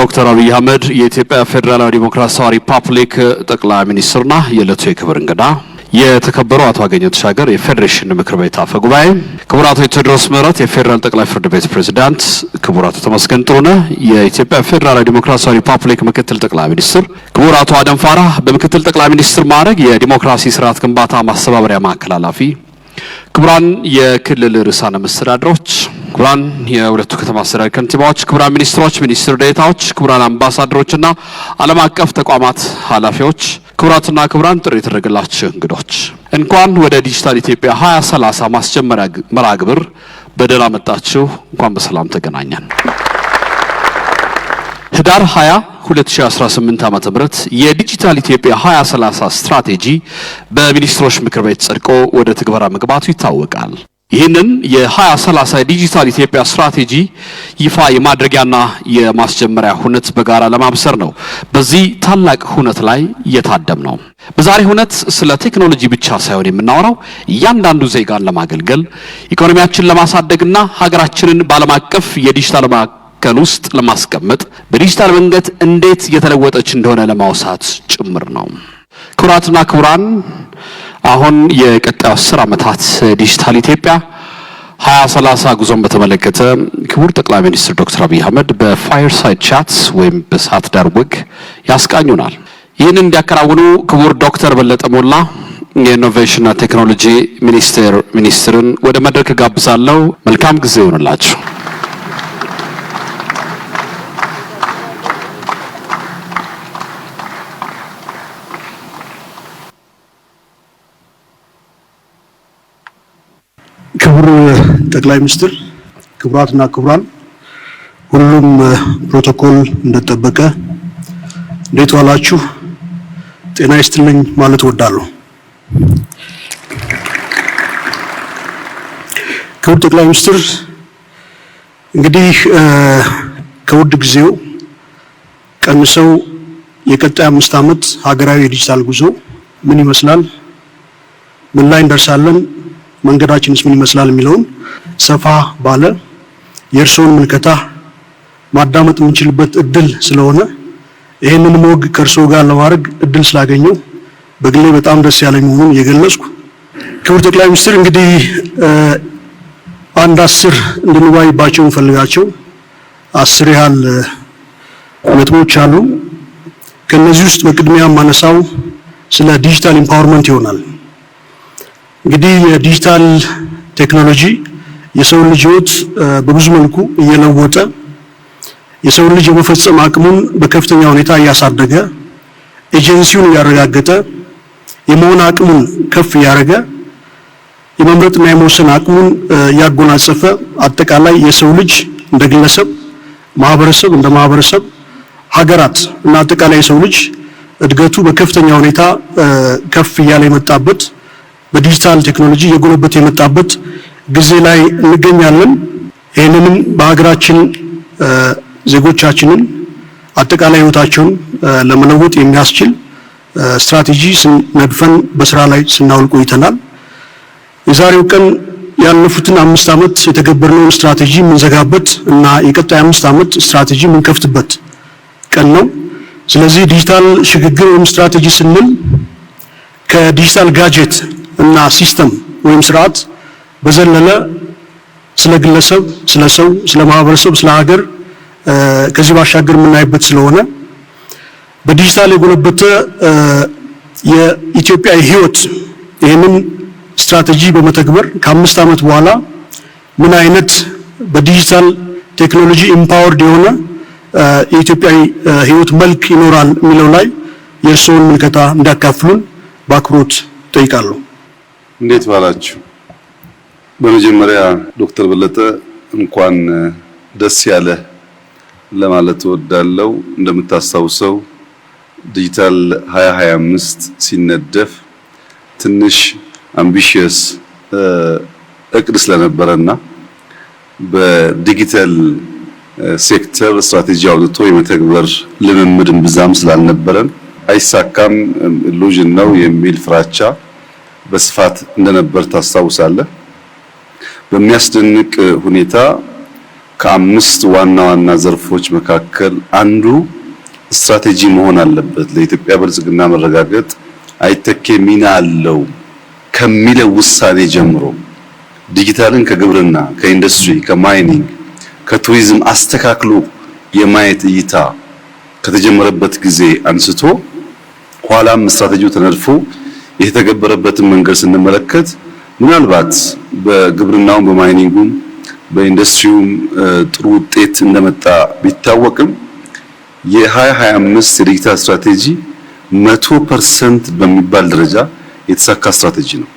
ዶክተር አብይ አህመድ የኢትዮጵያ ፌደራላዊ ዲሞክራሲያዊ ሪፐብሊክ ጠቅላይ ሚኒስትርና የዕለቱ የክብር እንግዳ የተከበሩ አቶ አገኘሁ ተሻገር የፌዴሬሽን ምክር ቤት አፈ ጉባኤ፣ ክቡር አቶ ቴዎድሮስ ምህረት የፌደራል ጠቅላይ ፍርድ ቤት ፕሬዝዳንት፣ ክቡር አቶ ተመስገን ጥሩነህ የኢትዮጵያ ፌደራላዊ ዲሞክራሲያዊ ሪፐብሊክ ምክትል ጠቅላይ ሚኒስትር፣ ክቡር አቶ አደም ፋራህ በምክትል ጠቅላይ ሚኒስትር ማዕረግ የዲሞክራሲ ስርዓት ግንባታ ማስተባበሪያ ማዕከል ኃላፊ፣ ክቡራን የክልል ርዕሳነ መስተዳድሮች፣ ክቡራን የሁለቱ ከተማ አስተዳደር ከንቲባዎች፣ ክቡራን ሚኒስትሮች፣ ሚኒስትር ዴኤታዎች፣ ክቡራን አምባሳደሮችና ዓለም አቀፍ ተቋማት ኃላፊዎች፣ ክቡራትና ክቡራን ጥሪ የተደረገላችሁ እንግዶች እንኳን ወደ ዲጂታል ኢትዮጵያ 2030 ማስጀመሪያ መርሃ ግብር በደህና መጣችሁ። እንኳን በሰላም ተገናኘን። ህዳር 20 2018 ዓ.ም የዲጂታል ኢትዮጵያ 2030 ስትራቴጂ በሚኒስትሮች ምክር ቤት ጸድቆ ወደ ትግበራ መግባቱ ይታወቃል። ይህንን የ2030 ዲጂታል ኢትዮጵያ ስትራቴጂ ይፋ የማድረጊያና የማስጀመሪያ ሁነት በጋራ ለማብሰር ነው በዚህ ታላቅ ሁነት ላይ የታደም ነው። በዛሬ ሁነት ስለ ቴክኖሎጂ ብቻ ሳይሆን የምናወራው እያንዳንዱ ዜጋን ለማገልገል ኢኮኖሚያችንን ለማሳደግና ሀገራችንን በዓለም አቀፍ የዲጂታል ማዕከል ውስጥ ለማስቀመጥ በዲጂታል መንገድ እንዴት የተለወጠች እንደሆነ ለማውሳት ጭምር ነው። ክቡራትና ክቡራን አሁን የቀጣዩ 10 ዓመታት ዲጂታል ኢትዮጵያ 2030 ጉዞን በተመለከተ ክቡር ጠቅላይ ሚኒስትር ዶክተር አብይ አህመድ በፋየርሳይድ ቻት ወይም በሰዓት ዳር ወግ ያስቃኙናል። ይህንን እንዲያከናውኑ ክቡር ዶክተር በለጠ ሞላ የኢኖቬሽንና ቴክኖሎጂ ሚኒስትርን ወደ መድረክ ጋብዛለሁ። መልካም ጊዜ ይሁንላችሁ። ክቡር ጠቅላይ ሚኒስትር፣ ክቡራትና ክቡራን፣ ሁሉም ፕሮቶኮል እንደተጠበቀ እንዴት ዋላችሁ? ጤና ይስጥልኝ ማለት እወዳለሁ። ክቡር ጠቅላይ ሚኒስትር፣ እንግዲህ ከውድ ጊዜው ቀንሰው የቀጣይ 5 ዓመት ሀገራዊ የዲጂታል ጉዞ ምን ይመስላል፣ ምን ላይ እንደርሳለን፣ መንገዳችንስ ምን ይመስላል የሚለውን ሰፋ ባለ የእርስዎን ምልከታ ማዳመጥ የምንችልበት እድል ስለሆነ ይሄንን ወግ ከእርስዎ ጋር ለማድረግ እድል ስላገኘው በግሌ በጣም ደስ ያለኝ መሆኑን እየገለጽኩ፣ ክቡር ጠቅላይ ሚኒስትር፣ እንግዲህ አንድ 10 እንድንወያይባቸው እንፈልጋቸው 10 ያህል ነጥቦች አሉ። ከነዚህ ውስጥ በቅድሚያ ማነሳው ስለ ዲጂታል ኢምፓወርመንት ይሆናል። እንግዲህ የዲጂታል ቴክኖሎጂ የሰው ልጅ ህይወት በብዙ መልኩ እየለወጠ የሰው ልጅ የመፈጸም አቅሙን በከፍተኛ ሁኔታ እያሳደገ ኤጀንሲውን እያረጋገጠ የመሆን አቅሙን ከፍ እያደረገ የመምረጥና የመወሰን አቅሙን እያጎናጸፈ አጠቃላይ የሰው ልጅ እንደ ግለሰብ፣ ማህበረሰብ እንደ ማህበረሰብ፣ ሀገራት እና አጠቃላይ የሰው ልጅ እድገቱ በከፍተኛ ሁኔታ ከፍ እያለ የመጣበት በዲጂታል ቴክኖሎጂ የጎለበት የመጣበት ጊዜ ላይ እንገኛለን። ይህንንም በሀገራችን ዜጎቻችንን አጠቃላይ ህይወታቸውን ለመለወጥ የሚያስችል ስትራቴጂ ነድፈን በስራ ላይ ስናውል ቆይተናል። የዛሬው ቀን ያለፉትን 5 ዓመት የተገበርነውን ስትራቴጂ የምንዘጋበት እና የቀጣይ 5 ዓመት ስትራቴጂ የምንከፍትበት ቀን ነው። ስለዚህ ዲጂታል ሽግግር ወይም ስትራቴጂ ስንል ከዲጂታል ጋጀት እና ሲስተም ወይም ስርዓት በዘለለ ስለ ግለሰብ፣ ስለ ሰው፣ ስለ ማህበረሰብ፣ ስለ ሀገር ከዚህ ባሻገር የምናይበት ስለሆነ በዲጂታል የጎለበተ የኢትዮጵያ ህይወት ይህንን ስትራቴጂ በመተግበር ከ5 ዓመት በኋላ ምን አይነት በዲጂታል ቴክኖሎጂ ኢምፓወርድ የሆነ የኢትዮጵያ ህይወት መልክ ይኖራል የሚለው ላይ የእርስዎን ምልከታ እንዲያካፍሉን በአክብሮት ጠይቃለሁ። እንዴት ዋላችሁ? በመጀመሪያ ዶክተር በለጠ እንኳን ደስ ያለ ለማለት እወዳለሁ። እንደምታስታውሰው ዲጂታል 2025 ሲነደፍ ትንሽ አምቢሺየስ እቅድ ስለነበረና በዲጂታል ሴክተር ስትራቴጂ አውጥቶ የመተግበር ልምምድን ብዛም ስላልነበረን አይሳካም፣ ኢሉዥን ነው የሚል ፍራቻ በስፋት እንደነበር ታስታውሳለህ። በሚያስደንቅ ሁኔታ ከአምስት ዋና ዋና ዘርፎች መካከል አንዱ ስትራቴጂ መሆን አለበት። ለኢትዮጵያ ብልጽግና መረጋገጥ አይተኬ ሚና አለው ከሚለው ውሳኔ ጀምሮ ዲጂታልን ከግብርና፣ ከኢንዱስትሪ፣ ከማይኒንግ፣ ከቱሪዝም አስተካክሎ የማየት እይታ ከተጀመረበት ጊዜ አንስቶ ኋላም ስትራቴጂው ተነድፎ የተተገበረበትን መንገድ ስንመለከት ምናልባት በግብርናውም በማይኒንጉም በኢንዱስትሪውም ጥሩ ውጤት እንደመጣ ቢታወቅም የ2025 የዲጂታል ስትራቴጂ 100% በሚባል ደረጃ የተሳካ ስትራቴጂ ነው።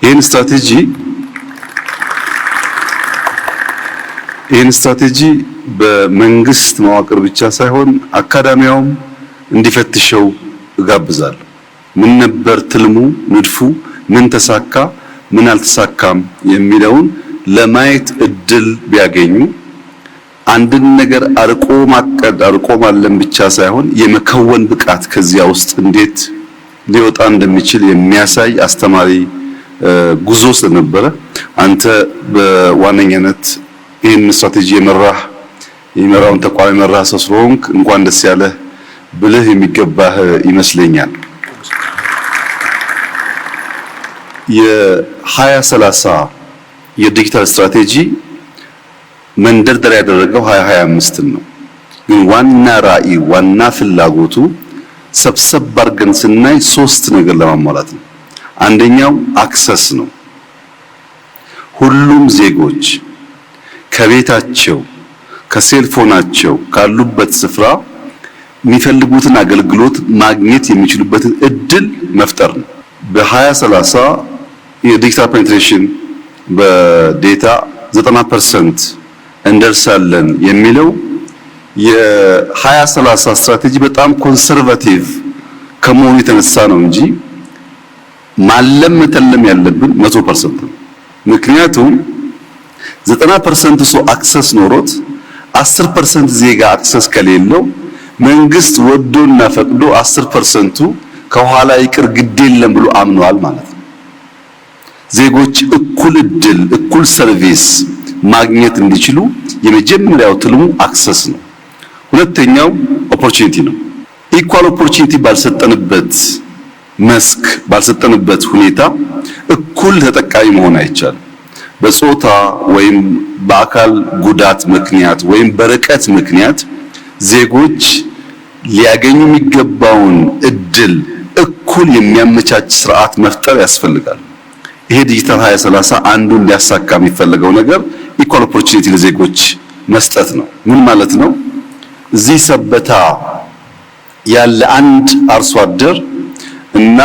ይህን ስትራቴጂ በመንግስት መዋቅር ብቻ ሳይሆን አካዳሚያውም እንዲፈትሸው እጋብዛለሁ። ምን ነበር ትልሙ፣ ንድፉ፣ ምን ተሳካ፣ ምን አልተሳካም የሚለውን ለማየት እድል ቢያገኙ አንድን ነገር አርቆ ማቀድ አርቆ ማለም ብቻ ሳይሆን የመከወን ብቃት ከዚያ ውስጥ እንዴት ሊወጣ እንደሚችል የሚያሳይ አስተማሪ ጉዞ ስለነበረ አንተ በዋነኛነት ይህን ስትራቴጂ የመራውን ተቋም የመራህ ሰው ስለሆንክ እንኳን ደስ ያለህ ብልህ የሚገባህ ይመስለኛል። የ2030 የዲጂታል ስትራቴጂ መንደርደሪያ ያደረገው 2025 ነው። ግን ዋና ራዕይ ዋና ፍላጎቱ ሰብሰብ አድርገን ስናይ ሶስት ነገር ለማሟላት ነው። አንደኛው አክሰስ ነው። ሁሉም ዜጎች ከቤታቸው ከሴልፎናቸው ካሉበት ስፍራ የሚፈልጉትን አገልግሎት ማግኘት የሚችሉበትን እድል መፍጠር ነው። በ2030 የዲጂታል ፔኔትሬሽን በዴታ 90% እንደርሳለን የሚለው የ2030 ስትራቴጂ በጣም ኮንሰርቫቲቭ ከመሆኑ የተነሳ ነው እንጂ መተለም ያለብን 100% ነው። ምክንያቱም 90% ሰው አክሰስ ኖሮት 10% ዜጋ አክሰስ ከሌለው መንግስት ወዶና ፈቅዶ 10%ቱ ከኋላ ይቅር ግድ የለም ብሎ አምኗል ማለት ነው። ዜጎች እኩል እድል እኩል ሰርቪስ ማግኘት እንዲችሉ የመጀመሪያው ትልሙ አክሰስ ነው። ሁለተኛው ኦፖርቹኒቲ ነው። ኢኳል ኦፖርቹኒቲ ባልሰጠንበት መስክ ባልሰጠንበት ሁኔታ እኩል ተጠቃሚ መሆን አይቻልም። በጾታ ወይም በአካል ጉዳት ምክንያት ወይም በርቀት ምክንያት ዜጎች ሊያገኙ የሚገባውን እድል እኩል የሚያመቻች ስርዓት መፍጠር ያስፈልጋል። ይሄ ዲጂታል 2030 አንዱ እንዲያሳካ የሚፈልገው ነገር ኢኳል ኦፖርቹኒቲ ለዜጎች መስጠት ነው። ምን ማለት ነው? እዚህ ሰበታ ያለ አንድ አርሶ አደር እና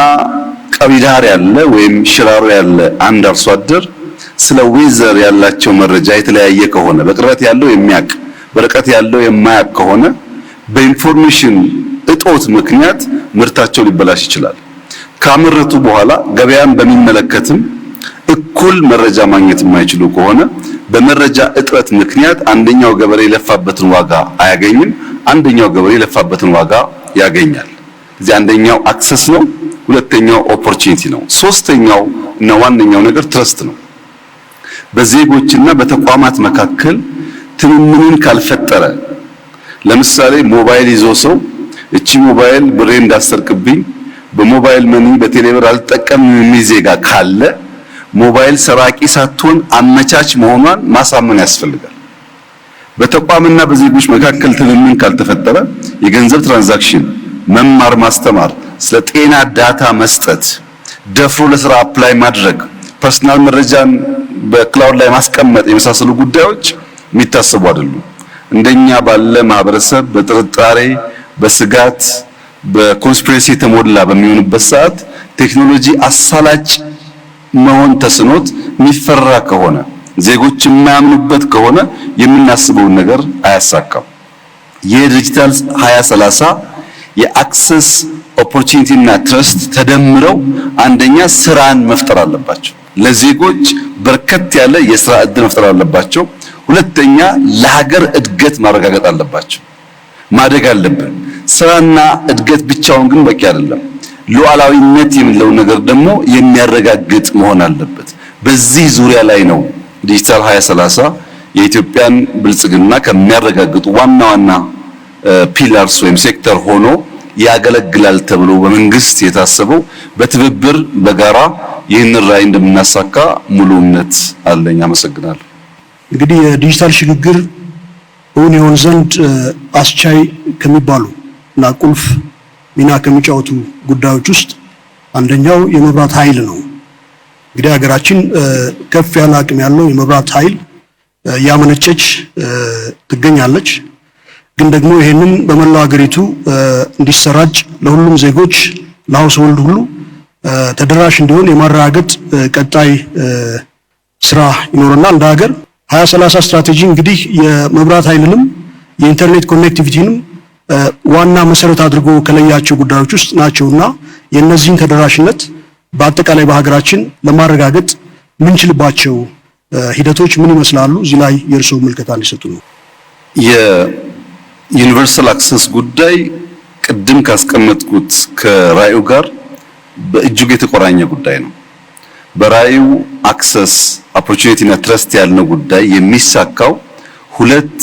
ቀቢዳር ያለ ወይም ሽራሮ ያለ አንድ አርሶ አደር ስለ ዌዘር ያላቸው መረጃ የተለያየ ከሆነ በቅርበት ያለው የሚያውቅ በርቀት ያለው የማያውቅ ከሆነ በኢንፎርሜሽን እጦት ምክንያት ምርታቸው ሊበላሽ ይችላል። ካመረቱ በኋላ ገበያን በሚመለከትም እኩል መረጃ ማግኘት የማይችሉ ከሆነ በመረጃ እጥረት ምክንያት አንደኛው ገበሬ የለፋበትን ዋጋ አያገኝም፣ አንደኛው ገበሬ የለፋበትን ዋጋ ያገኛል። እዚህ አንደኛው አክሰስ ነው፣ ሁለተኛው ኦፖርቹኒቲ ነው። ሶስተኛው እና ዋነኛው ነገር ትረስት ነው። በዜጎችና በተቋማት መካከል ትምምንን ካልፈጠረ ለምሳሌ ሞባይል ይዞ ሰው እቺ ሞባይል ብሬ እንዳሰርቅብኝ በሞባይል መኒ በቴሌብር አልጠቀምም የሚል ዜጋ ካለ ሞባይል ሰራቂ ሳትሆን አመቻች መሆኗን ማሳመን ያስፈልጋል። በተቋምና በዜጎች መካከል ትምምን ካልተፈጠረ የገንዘብ ትራንዛክሽን፣ መማር ማስተማር፣ ስለ ጤና ዳታ መስጠት፣ ደፍሮ ለስራ አፕላይ ማድረግ፣ ፐርሰናል መረጃን በክላውድ ላይ ማስቀመጥ የመሳሰሉ ጉዳዮች የሚታሰቡ አይደሉም። እንደኛ ባለ ማህበረሰብ በጥርጣሬ በስጋት በኮንስፒሬሲ የተሞላ በሚሆንበት ሰዓት ቴክኖሎጂ አሳላጭ መሆን ተስኖት የሚፈራ ከሆነ ዜጎች የማያምኑበት ከሆነ የምናስበውን ነገር አያሳካም። የዲጂታል 2030 የአክሰስ ኦፖርቹኒቲ እና ትረስት ተደምረው አንደኛ ስራን መፍጠር አለባቸው። ለዜጎች በርከት ያለ የስራ እድል መፍጠር አለባቸው። ሁለተኛ ለሀገር እድገት ማረጋገጥ አለባቸው። ማደግ አለብን። ስራና እድገት ብቻውን ግን በቂ አይደለም። ሉዓላዊነት የሚለው ነገር ደግሞ የሚያረጋግጥ መሆን አለበት። በዚህ ዙሪያ ላይ ነው ዲጂታል 2030 የኢትዮጵያን ብልጽግና ከሚያረጋግጡ ዋና ዋና ፒላርስ ወይም ሴክተር ሆኖ ያገለግላል ተብሎ በመንግስት የታሰበው በትብብር በጋራ ይህንን ራዕይ እንደምናሳካ ሙሉ እምነት አለኝ። አመሰግናለሁ። እንግዲህ የዲጂታል ሽግግር እውን ይሆን ዘንድ አስቻይ ከሚባሉ እና ቁልፍ ሚና ከሚጫወቱ ጉዳዮች ውስጥ አንደኛው የመብራት ኃይል ነው። እንግዲህ ሀገራችን ከፍ ያለ አቅም ያለው የመብራት ኃይል ያመነጨች ትገኛለች። ግን ደግሞ ይሄንን በመላው ሀገሪቱ እንዲሰራጭ ለሁሉም ዜጎች ለሀውስሆልድ ሁሉ ተደራሽ እንዲሆን የማረጋገጥ ቀጣይ ስራ ይኖርናል። እንደ ሀገር 2030 ስትራቴጂ እንግዲህ የመብራት ኃይልንም የኢንተርኔት ኮኔክቲቪቲንም ዋና መሰረት አድርጎ ከለያቸው ጉዳዮች ውስጥ ናቸውና የነዚህን ተደራሽነት በአጠቃላይ በሀገራችን ለማረጋገጥ ምንችልባቸው ሂደቶች ምን ይመስላሉ? እዚህ ላይ የእርስዎ ምልከታ እንዲሰጡ ነው። የዩኒቨርሳል አክሰስ ጉዳይ ቅድም ካስቀመጥኩት ከራዕዩ ጋር በእጅጉ የተቆራኘ ጉዳይ ነው። በራዕዩ አክሰስ ኦፖርቹኒቲ እና ትረስት ያልነው ጉዳይ የሚሳካው ሁለት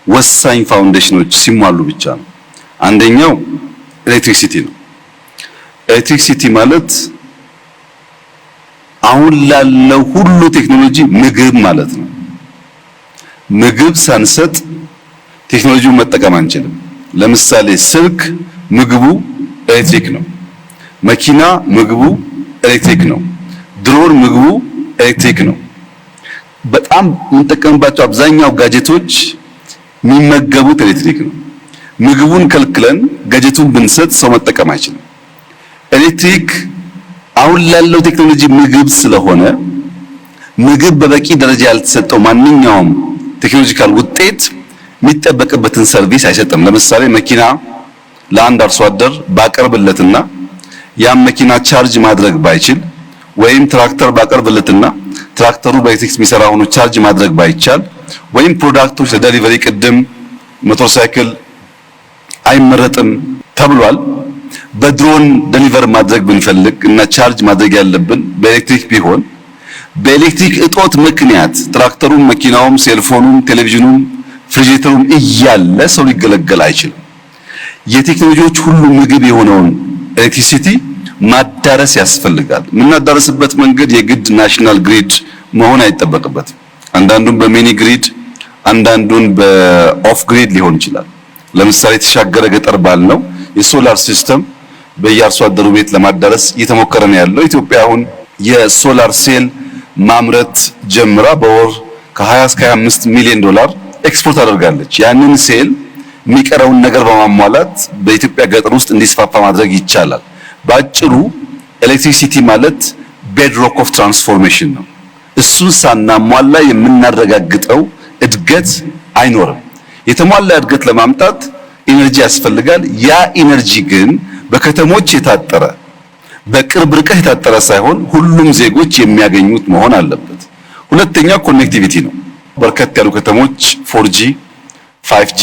ወሳኝ ፋውንዴሽኖች ሲሟሉ ብቻ ነው። አንደኛው ኤሌክትሪሲቲ ነው። ኤሌክትሪሲቲ ማለት አሁን ላለው ሁሉ ቴክኖሎጂ ምግብ ማለት ነው። ምግብ ሳንሰጥ ቴክኖሎጂውን መጠቀም አንችልም። ለምሳሌ ስልክ ምግቡ ኤሌክትሪክ ነው። መኪና ምግቡ ኤሌክትሪክ ነው። ድሮን ምግቡ ኤሌክትሪክ ነው። በጣም የምንጠቀምባቸው አብዛኛው ጋጀቶች የሚመገቡት ኤሌክትሪክ ነው። ምግቡን ከልክለን ጋጀቱን ብንሰጥ ሰው መጠቀም አይችልም። ኤሌክትሪክ አሁን ላለው ቴክኖሎጂ ምግብ ስለሆነ ምግብ በበቂ ደረጃ ያልተሰጠው ማንኛውም ቴክኖሎጂካል ውጤት የሚጠበቅበትን ሰርቪስ አይሰጥም። ለምሳሌ መኪና ለአንድ አርሶ አደር ባቀርብለትና ያን መኪና ቻርጅ ማድረግ ባይችል ወይም ትራክተር ባቀርብለትና ትራክተሩ በኤሌክትሪክ የሚሰራ ሆኖ ቻርጅ ማድረግ ባይቻል ወይም ፕሮዳክቶች ለዴሊቨሪ ቅድም ሞተር ሳይክል አይመረጥም ተብሏል። በድሮን ዴሊቨር ማድረግ ብንፈልግ እና ቻርጅ ማድረግ ያለብን በኤሌክትሪክ ቢሆን በኤሌክትሪክ እጦት ምክንያት ትራክተሩም፣ መኪናውም፣ ሴልፎኑም፣ ቴሌቪዥኑም፣ ፍሪጅተሩም እያለ ሰው ሊገለገል አይችልም። የቴክኖሎጂዎች ሁሉ ምግብ የሆነውን ኤሌክትሪሲቲ ማዳረስ ያስፈልጋል። የምናዳረስበት መንገድ የግድ ናሽናል ግሪድ መሆን አይጠበቅበትም። አንዳንዱን በሚኒ ግሪድ፣ አንዳንዱን በኦፍ ግሪድ ሊሆን ይችላል። ለምሳሌ የተሻገረ ገጠር ባልነው የሶላር ሲስተም በየአርሶ አደሩ ቤት ለማዳረስ እየተሞከረ ነው ያለው። ኢትዮጵያ አሁን የሶላር ሴል ማምረት ጀምራ በወር ከ20 እስከ 25 ሚሊዮን ዶላር ኤክስፖርት አድርጋለች። ያንን ሴል የሚቀረውን ነገር በማሟላት በኢትዮጵያ ገጠር ውስጥ እንዲስፋፋ ማድረግ ይቻላል። ባጭሩ ኤሌክትሪሲቲ ማለት ቤድሮክ ኦፍ ትራንስፎርሜሽን ነው። እሱን ሳናሟላ የምናረጋግጠው እድገት አይኖርም። የተሟላ እድገት ለማምጣት ኢነርጂ ያስፈልጋል። ያ ኢነርጂ ግን በከተሞች የታጠረ በቅርብ ርቀት የታጠረ ሳይሆን ሁሉም ዜጎች የሚያገኙት መሆን አለበት። ሁለተኛው ኮኔክቲቪቲ ነው። በርከት ያሉ ከተሞች 4G 5G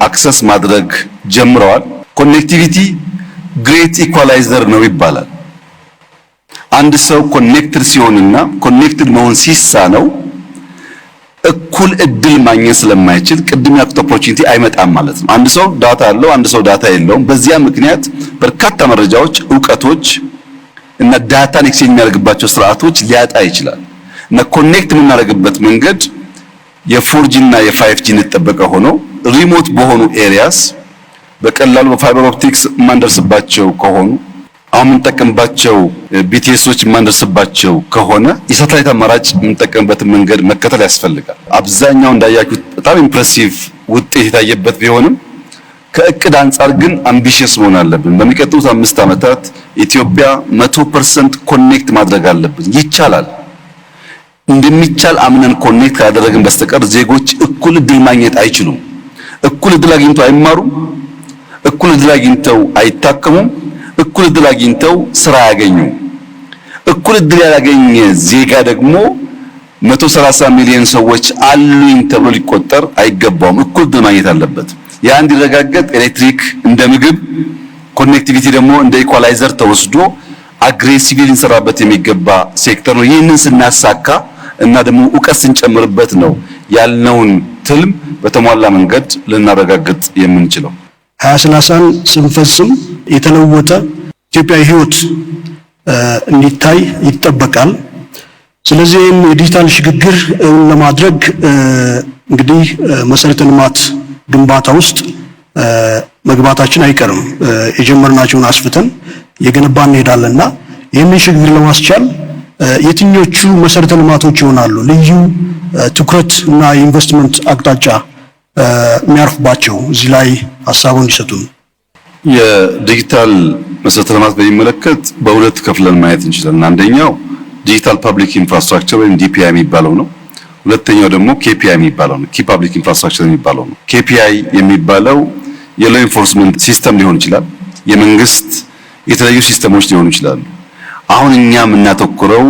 አክሰስ ማድረግ ጀምረዋል። ኮኔክቲቪቲ ግሬት ኢኳላይዘር ነው ይባላል። አንድ ሰው ኮኔክትድ ሲሆንና ኮኔክትድ መሆን ሲሳነው እኩል እድል ማግኘት ስለማይችል ቅድም ያልኩት ኦፖርቹኒቲ አይመጣም ማለት ነው። አንድ ሰው ዳታ አለው፣ አንድ ሰው ዳታ የለውም። በዚያ ምክንያት በርካታ መረጃዎች፣ ዕውቀቶች እና ዳታን ኤክስቼንጅ የሚያደርግባቸው ስርዓቶች ሊያጣ ይችላል። እና ኮኔክት የምናደርግበት መንገድ የ4G እና የ5G እንጠበቀ ሆኖ ሪሞት በሆኑ ኤሪያስ በቀላሉ በፋይበር ኦፕቲክስ የማንደርስባቸው ከሆኑ አሁን የምንጠቀምባቸው ቢቲኤሶች የማንደርስባቸው ከሆነ የሳተላይት አማራጭ የምንጠቀምበትን መንገድ መከተል ያስፈልጋል። አብዛኛው እንዳያችሁት በጣም ኢምፕሬሲቭ ውጤት የታየበት ቢሆንም ከእቅድ አንጻር ግን አምቢሽየስ መሆን አለብን። በሚቀጥሉት 5 ዓመታት ኢትዮጵያ 100% ኮኔክት ማድረግ አለብን። ይቻላል። እንደሚቻል አምነን ኮኔክት ካደረግን በስተቀር ዜጎች እኩል እድል ማግኘት አይችሉም። እኩል እድል አግኝተው አይማሩም። እኩል እድል አግኝተው አይታከሙም። እኩል እድል አግኝተው ስራ ያገኙ። እኩል እድል ያላገኘ ዜጋ ደግሞ 130 ሚሊዮን ሰዎች አሉኝ ተብሎ ሊቆጠር አይገባውም። እኩል እድል ማግኘት አለበት። ያ እንዲረጋገጥ ኤሌክትሪክ እንደ ምግብ፣ ኮኔክቲቪቲ ደግሞ እንደ ኢኳላይዘር ተወስዶ አግሬሲቭሊ ልንሰራበት የሚገባ ሴክተር ነው። ይህንን ስናሳካ እና ደግሞ ዕውቀት ስንጨምርበት ነው ያልነውን ትልም በተሟላ መንገድ ልናረጋግጥ የምንችለው። 2030ን ስንፈጽም የተለወጠ ኢትዮጵያዊ ህይወት እንዲታይ ይጠበቃል። ስለዚህ የዲጂታል ሽግግር ለማድረግ እንግዲህ መሰረተ ልማት ግንባታ ውስጥ መግባታችን አይቀርም። የጀመርናቸውን አስፍተን የገነባን እንሄዳለንና ይህንን ሽግግር ለማስቻል የትኞቹ መሰረተ ልማቶች ይሆናሉ ልዩ ትኩረት እና ኢንቨስትመንት አቅጣጫ የሚያርፍባቸው? እዚህ ላይ ሐሳቡን እንዲሰጡን። የዲጂታል መሰረተ ልማት በሚመለከት በሁለት ከፍለን ማየት እንችላለን። አንደኛው ዲጂታል ፐብሊክ ኢንፍራስትራክቸር ወይም ዲፒአይ የሚባለው ነው። ሁለተኛው ደግሞ ኬፒአይ የሚባለው ነው። ኪ ፐብሊክ ኢንፍራስትራክቸር የሚባለው ነው። ኬፒአይ የሚባለው የሎ ኢንፎርስመንት ሲስተም ሊሆን ይችላል። የመንግስት የተለያዩ ሲስተሞች ሊሆኑ ይችላሉ። አሁን እኛ የምናተኩረው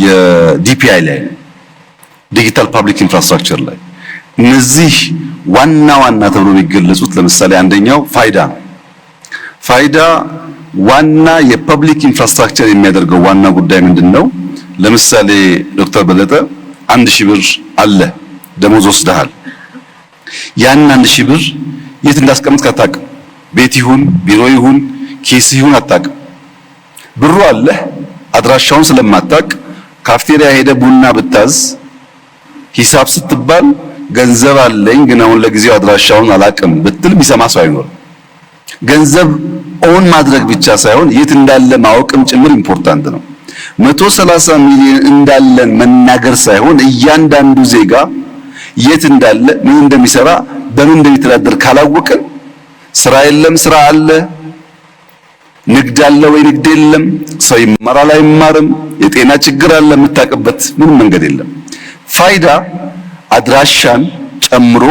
የዲፒአይ ላይ ነው፣ ዲጂታል ፐብሊክ ኢንፍራስትራክቸር ላይ። እነዚህ ዋና ዋና ተብሎ የሚገለጹት ለምሳሌ አንደኛው ፋይዳ ነው። ፋይዳ ዋና የፐብሊክ ኢንፍራስትራክቸር የሚያደርገው ዋና ጉዳይ ምንድነው? ለምሳሌ ዶክተር በለጠ 1000 ብር አለ ደሞዝ ወስደሃል። ያን 1000 ብር የት እንዳስቀምጥክ አታውቅም። ቤት ይሁን ቢሮ ይሁን ኪስ ይሁን አታውቅም። ብሩ አለ፣ አድራሻውን ስለማታውቅ ካፍቴሪያ ሄደ ቡና ብታዝ ሂሳብ ስትባል ገንዘብ አለኝ ግን አሁን ለጊዜው አድራሻውን አላውቅም ብትል የሚሰማ ሰው አይኖርም። ገንዘብ ኦን ማድረግ ብቻ ሳይሆን የት እንዳለ ማወቅም ጭምር ኢምፖርታንት ነው። 130 ሚሊዮን እንዳለን መናገር ሳይሆን እያንዳንዱ ዜጋ የት እንዳለ ምን እንደሚሰራ በምን እንደሚተዳደር ካላወቅን ስራ የለም ስራ አለ፣ ንግድ አለ ወይ ንግድ የለም፣ ሰው ይማራል አይማርም፣ የጤና ችግር አለ የምታውቅበት ምንም መንገድ የለም። ፋይዳ አድራሻን ጨምሮ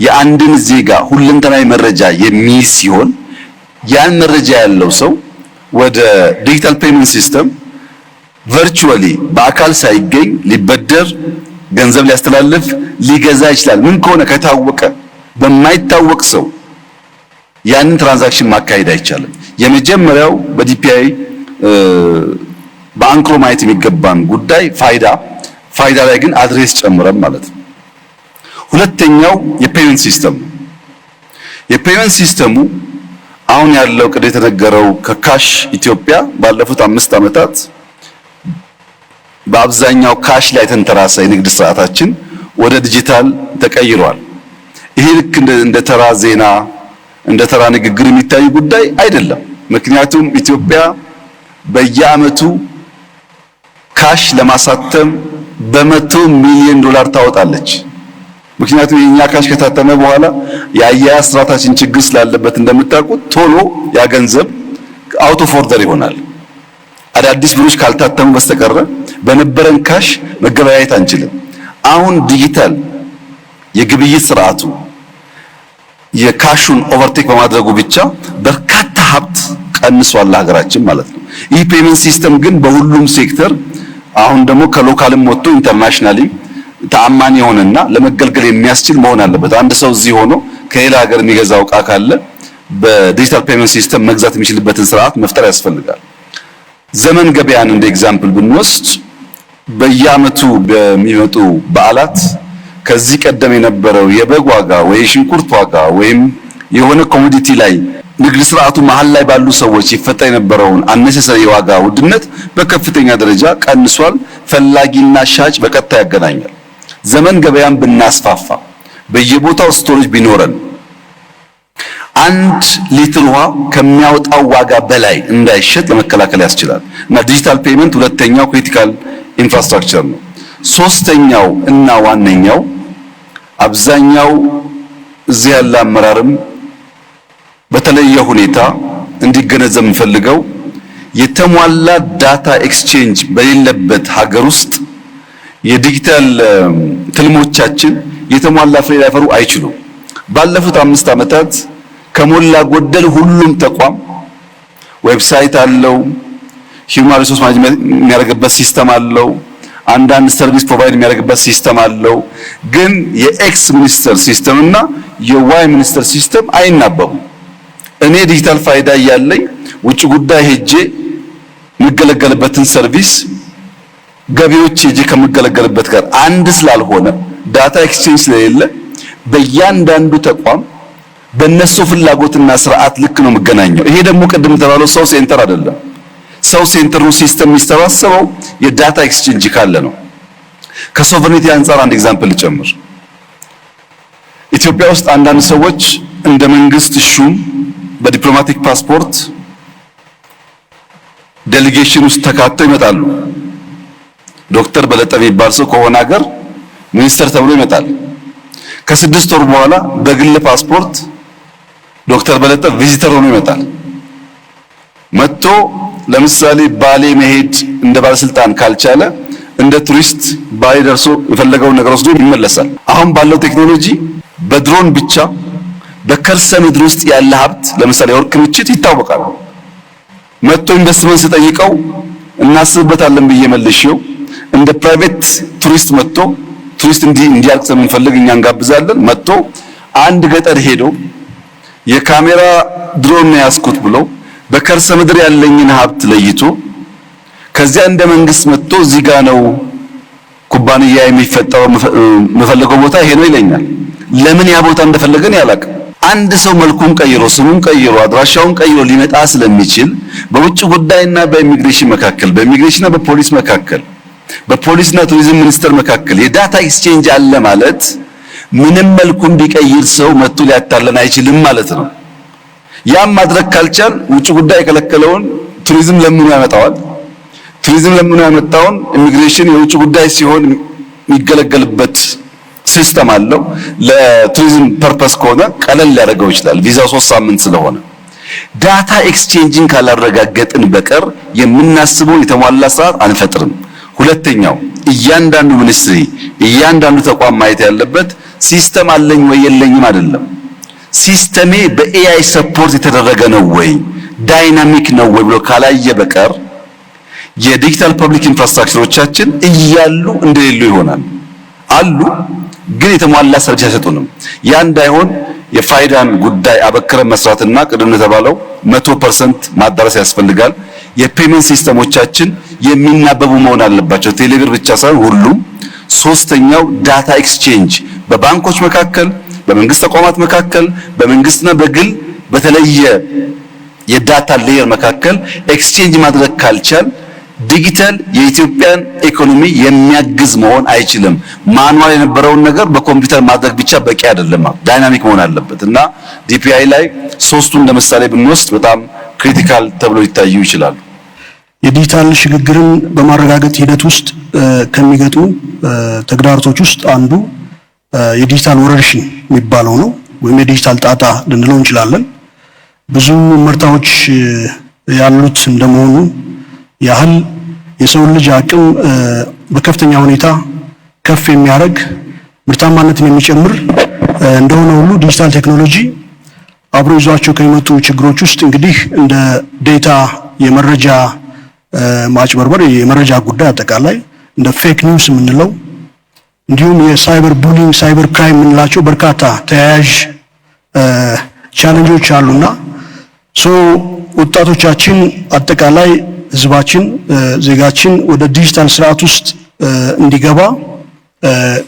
የአንድን ዜጋ ሁለንተናዊ መረጃ የሚይዝ ሲሆን ያን መረጃ ያለው ሰው ወደ ዲጂታል ፔመንት ሲስተም ቨርቹዋሊ በአካል ሳይገኝ ሊበደር፣ ገንዘብ ሊያስተላልፍ፣ ሊገዛ ይችላል። ምን ከሆነ ከታወቀ በማይታወቅ ሰው ያንን ትራንዛክሽን ማካሄድ አይቻልም። የመጀመሪያው በዲፒአይ በአንክሮ ማየት የሚገባን ጉዳይ ፋይዳ ላይ ግን አድሬስ ጨምረን ማለት ነው። ሁለተኛው የፔመንት ሲስተም ነው። የፔመንት ሲስተሙ አሁን ያለው ቅድ የተነገረው ከካሽ ኢትዮጵያ ባለፉት 5 ዓመታት በአብዛኛው ካሽ ላይ ተንተራሰ የንግድ ስርዓታችን ወደ ዲጂታል ተቀይሯል። ይሄ ልክ እንደ ተራ ዜና እንደ ተራ ንግግር የሚታይ ጉዳይ አይደለም። ምክንያቱም ኢትዮጵያ በየዓመቱ ካሽ ለማሳተም በ100 ሚሊዮን ዶላር ታወጣለች። ምክንያቱም የኛ ካሽ ከታተመ በኋላ የአያያዝ ስርዓታችን ችግር ስላለበት እንደምታውቁት ቶሎ ያ ገንዘብ አውት ኦፍ ኦርደር ይሆናል። አዳዲስ ብሮች ካልታተሙ በስተቀር በነበረን ካሽ መገበያየት አንችልም። አሁን ዲጂታል የግብይት ስርዓቱ የካሹን ኦቨርቴክ በማድረጉ ብቻ በርካታ ሀብት ቀንሷል ለሀገራችን ማለት ነው። ይህ ፔመንት ሲስተም ግን በሁሉም ሴክተር አሁን ደግሞ ከሎካልም ወጥቶ ኢንተርናሽናሊ ተአማኒ የሆነና ለመገልገል የሚያስችል መሆን አለበት። አንድ ሰው እዚህ ሆኖ ከሌላ ሀገር የሚገዛው ዕቃ ካለ በዲጂታል ፔመንት ሲስተም መግዛት የሚችልበትን ስርዓት መፍጠር ያስፈልጋል። ዘመን ገበያን እንደ ኤግዛምፕል ብንወስድ በየዓመቱ በሚመጡ በዓላት ከዚህ ቀደም የነበረው የበግ ዋጋ ወይ ሽንኩርት ዋጋ ወይም የሆነ ኮሞዲቲ ላይ ንግድ ስርዓቱ መሃል ላይ ባሉ ሰዎች ይፈጠር የነበረውን አነሰሰሪ የዋጋ ውድነት በከፍተኛ ደረጃ ቀንሷል። ፈላጊና ሻጭ በቀጥታ ያገናኛል። ዘመን ገበያን ብናስፋፋ በየቦታው ስቶሬጅ ቢኖረን 1 ሊትር ውሃ ከሚያወጣው ዋጋ በላይ እንዳይሸጥ ለመከላከል ያስችላል። እና ዲጂታል ፔመንት ሁለተኛው ክሪቲካል ኢንፍራስትራክቸር ነው። ሶስተኛው እና ዋነኛው አብዛኛው እዚህ ያለ አመራርም በተለየ ሁኔታ እንዲገነዘብ የምፈልገው የተሟላ ዳታ ኤክስቼንጅ በሌለበት ሀገር ውስጥ የዲጂታል ትልሞቻችን የተሟላ ፍሬ ሊያፈሩ አይችሉም። ባለፉት 5 ዓመታት ከሞላ ጎደል ሁሉም ተቋም ዌብሳይት አለው፣ ሂውማን ሪሶርስ ማኔጅመንት የሚያደርግበት ሲስተም አለው፣ አንዳንድ ሰርቪስ ፕሮቫይድ የሚያደርግበት ሲስተም አለው። ግን የኤክስ ሚኒስተር ሲስተም እና የዋይ ሚኒስተር ሲስተም አይናበቡም። እኔ ዲጂታል ፋይዳ እያለኝ ውጭ ጉዳይ ሄጄ የምገለገልበትን ሰርቪስ ገቢዎች እጄ ከምገለገልበት ጋር አንድ ስላልሆነ ዳታ ኤክስቼንጅ ስለሌለ በእያንዳንዱ ተቋም በእነሱ ፍላጎትና ስርዓት ልክ ነው የምገናኘው። ይሄ ደግሞ ቅድም ተባለው ሰው ሴንተር አይደለም። ሰው ሴንተር ነው ሲስተም የሚሰባሰበው የዳታ ኤክስቼንጅ ካለ ነው። ከሶቨሬኒቲ አንፃር አንድ ኤግዛምፕል ልጨምር። ኢትዮጵያ ውስጥ አንዳንድ ሰዎች እንደ መንግስት ሹም በዲፕሎማቲክ ፓስፖርት ዴሊጌሽን ውስጥ ተካተው ይመጣሉ። ዶክተር በለጠ የሚባል ሰው ከሆነ ሀገር ሚኒስተር ተብሎ ይመጣል። ከ6 ወር በኋላ በግል ፓስፖርት ዶክተር በለጠ ቪዚተር ሆኖ ይመጣል። መጥቶ ለምሳሌ ባሌ መሄድ እንደ ባለስልጣን ካልቻለ እንደ ቱሪስት ባሌ ደርሶ የፈለገውን ነገር ወስዶ ይመለሳል። አሁን ባለው ቴክኖሎጂ በድሮን ብቻ በከርሰ ምድር ውስጥ ያለ ሀብት ለምሳሌ የወርቅ ክምችት ይታወቃል። መጥቶ ኢንቨስትመንት ስጠይቀው እናስብበታለን ብዬ መልሼው እንደ ፕራይቬት ቱሪስት መጥቶ ቱሪስት እንዲያልቅ ስለምንፈልግ እኛ እንጋብዛለን። መጥቶ አንድ ገጠር ሄዶ የካሜራ ድሮን ነው ያስኩት ብሎ በከርሰ ምድር ያለኝን ሀብት ለይቶ ከዚያ እንደ መንግስት መጥቶ እዚህ ጋር ነው ኩባንያ የሚፈጠረው የምፈልገው ቦታ ይሄ ነው ይለኛል። ለምን ያ ቦታ እንደፈለገን ያላቅ። አንድ ሰው መልኩን ቀይሮ ስሙን ቀይሮ አድራሻውን ቀይሮ ሊመጣ ስለሚችል በውጭ ጉዳይና በኢሚግሬሽን መካከል በኢሚግሬሽንና በፖሊስ መካከል በፖሊስና ቱሪዝም ሚኒስቴር መካከል የዳታ ኤክስቼንጅ አለ ማለት ምንም መልኩን ቢቀይር ሰው መጥቶ ሊያታለን አይችልም ማለት ነው። ያም ማድረግ ካልቻል ውጭ ጉዳይ የከለከለውን ቱሪዝም ለምኑ ያመጣዋል። ቱሪዝም ለምኑ ያመጣውን ኢሚግሬሽን የውጭ ጉዳይ ሲሆን የሚገለገልበት ሲስተም አለው። ለቱሪዝም ፐርፐስ ከሆነ ቀለል ሊያደርገው ይችላል። ቪዛው 3 ሳምንት ስለሆነ ዳታ ኤክስቼንጅን ካላረጋገጥን በቀር የምናስበው የተሟላ ስርዓት አንፈጥርም። ሁለተኛው እያንዳንዱ ሚኒስትሪ እያንዳንዱ ተቋም ማየት ያለበት ሲስተም አለኝ ወይ የለኝም አይደለም። ሲስተሜ በኤአይ ሰፖርት የተደረገ ነው ወይ ዳይናሚክ ነው ወይ ብሎ ካላየ በቀር የዲጂታል ፐብሊክ ኢንፍራስትራክቸሮቻችን እያሉ እንደሌሉ ይሆናል። አሉ ግን የተሟላ ሰርቪስ አይሰጡንም። ያ እንዳይሆን የፋይዳን ጉዳይ አበክረን መስራትና ቅድም እንደተባለው 100% ማዳረስ ያስፈልጋል። የፔመንት ሲስተሞቻችን የሚናበቡ መሆን አለባቸው። ቴሌብር ብቻ ሳይሆን ሁሉም። ሶስተኛው ዳታ ኤክስቼንጅ በባንኮች መካከል፣ በመንግስት ተቋማት መካከል፣ በመንግስትና በግል በተለየ የዳታ ሌየር መካከል ኤክስቼንጅ ማድረግ ካልቻል ዲጂታል የኢትዮጵያን ኢኮኖሚ የሚያግዝ መሆን አይችልም። ማኑዋል የነበረውን ነገር በኮምፒውተር ማድረግ ብቻ በቂ አይደለም። ዳይናሚክ መሆን አለበት እና ዲፒአይ ላይ ሶስቱን ለምሳሌ ብንወስድ በጣም ክሪቲካል ተብሎ ሊታዩ ይችላሉ። የዲጂታል ሽግግርን በማረጋገጥ ሂደት ውስጥ ከሚገጥሙ ተግዳሮቶች ውስጥ አንዱ የዲጂታል ወረርሽኝ የሚባለው ነው፣ ወይም የዲጂታል ጣጣ ልንለው እንችላለን። ብዙ ምርታዎች ያሉት እንደመሆኑ ያህል የሰው ልጅ አቅም በከፍተኛ ሁኔታ ከፍ የሚያደርግ ምርታማነትን የሚጨምር እንደሆነ ሁሉ ዲጂታል ቴክኖሎጂ አብሮ ይዟቸው ከሚመጡ ችግሮች ውስጥ እንግዲህ እንደ ዴታ የመረጃ ማጭበርበር፣ የመረጃ ጉዳይ አጠቃላይ እንደ ፌክ ኒውስ የምንለው እንዲሁም የሳይበር ቡሊንግ፣ ሳይበር ክራይም የምንላቸው በርካታ ተያያዥ ቻሌንጆች አሉና ወጣቶቻችን አጠቃላይ ህዝባችን ዜጋችን ወደ ዲጂታል ስርዓት ውስጥ እንዲገባ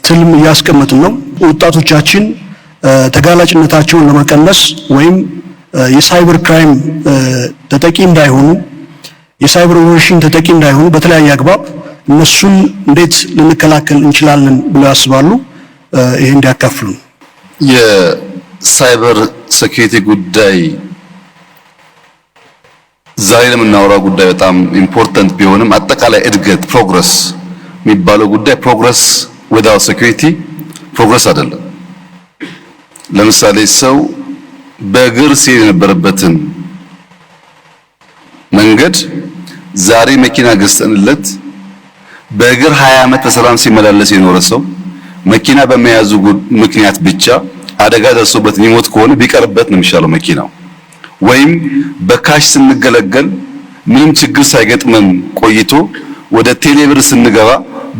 ትልም እያስቀመጥን ነው። ወጣቶቻችን ተጋላጭነታቸውን ለመቀነስ ወይም የሳይበር ክራይም ተጠቂ እንዳይሆኑ፣ የሳይበር ወረርሽኝ ተጠቂ እንዳይሆኑ በተለያየ አግባብ እነሱን እንዴት ልንከላከል እንችላለን ብለው ያስባሉ? ይሄ እንዲያካፍሉ። የሳይበር ሴኩሪቲ ጉዳይ ዛሬ ለምናወራው ጉዳይ በጣም ኢምፖርታንት ቢሆንም አጠቃላይ እድገት ፕሮግረስ የሚባለው ጉዳይ ፕሮግረስ ዊዛውት ሴኩሪቲ ፕሮግረስ አይደለም። ለምሳሌ ሰው በእግር ሲሄድ የነበረበትን መንገድ ዛሬ መኪና ገዝተንለት በእግር 20 ዓመት በሰላም ሲመላለስ የኖረ ሰው መኪና በመያዙ ምክንያት ብቻ አደጋ ደርሶበት የሚሞት ከሆነ ቢቀርበት ነው የሚሻለው መኪናው። ወይም በካሽ ስንገለገል ምንም ችግር ሳይገጥመን ቆይቶ ወደ ቴሌብር ስንገባ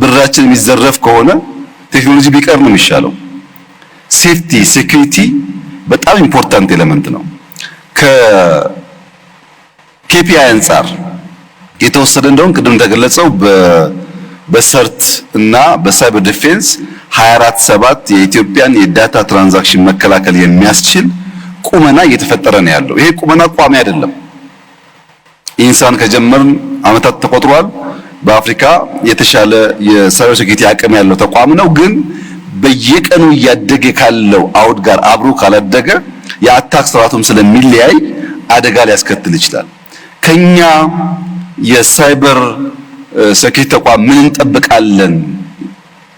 ብራችን የሚዘረፍ ከሆነ ቴክኖሎጂ ቢቀር ነው የሚሻለው። ሴፍቲ ሴኩሪቲ በጣም ኢምፖርታንት ኤሌመንት ነው። ከኬፒአይ አንፃር የተወሰደ እንደሆነ ቅድም እንደገለጸው በሰርት እና በሳይበር ዲፌንስ 24/7 የኢትዮጵያን የዳታ ትራንዛክሽን መከላከል የሚያስችል ቁመና እየተፈጠረ ነው ያለው። ይሄ ቁመና ቋሚ አይደለም። ኢንሳን ከጀመርን አመታት ተቆጥሯል። በአፍሪካ የተሻለ የሳይበር ሴኩሪቲ አቅም ያለው ተቋም ነው። ግን በየቀኑ እያደገ ካለው አውድ ጋር አብሮ ካላደገ የአታክ ስርዓቱም ስለሚለያይ አደጋ ሊያስከትል ይችላል። ከኛ የሳይበር ሴኩሪቲ ተቋም ምን እንጠብቃለን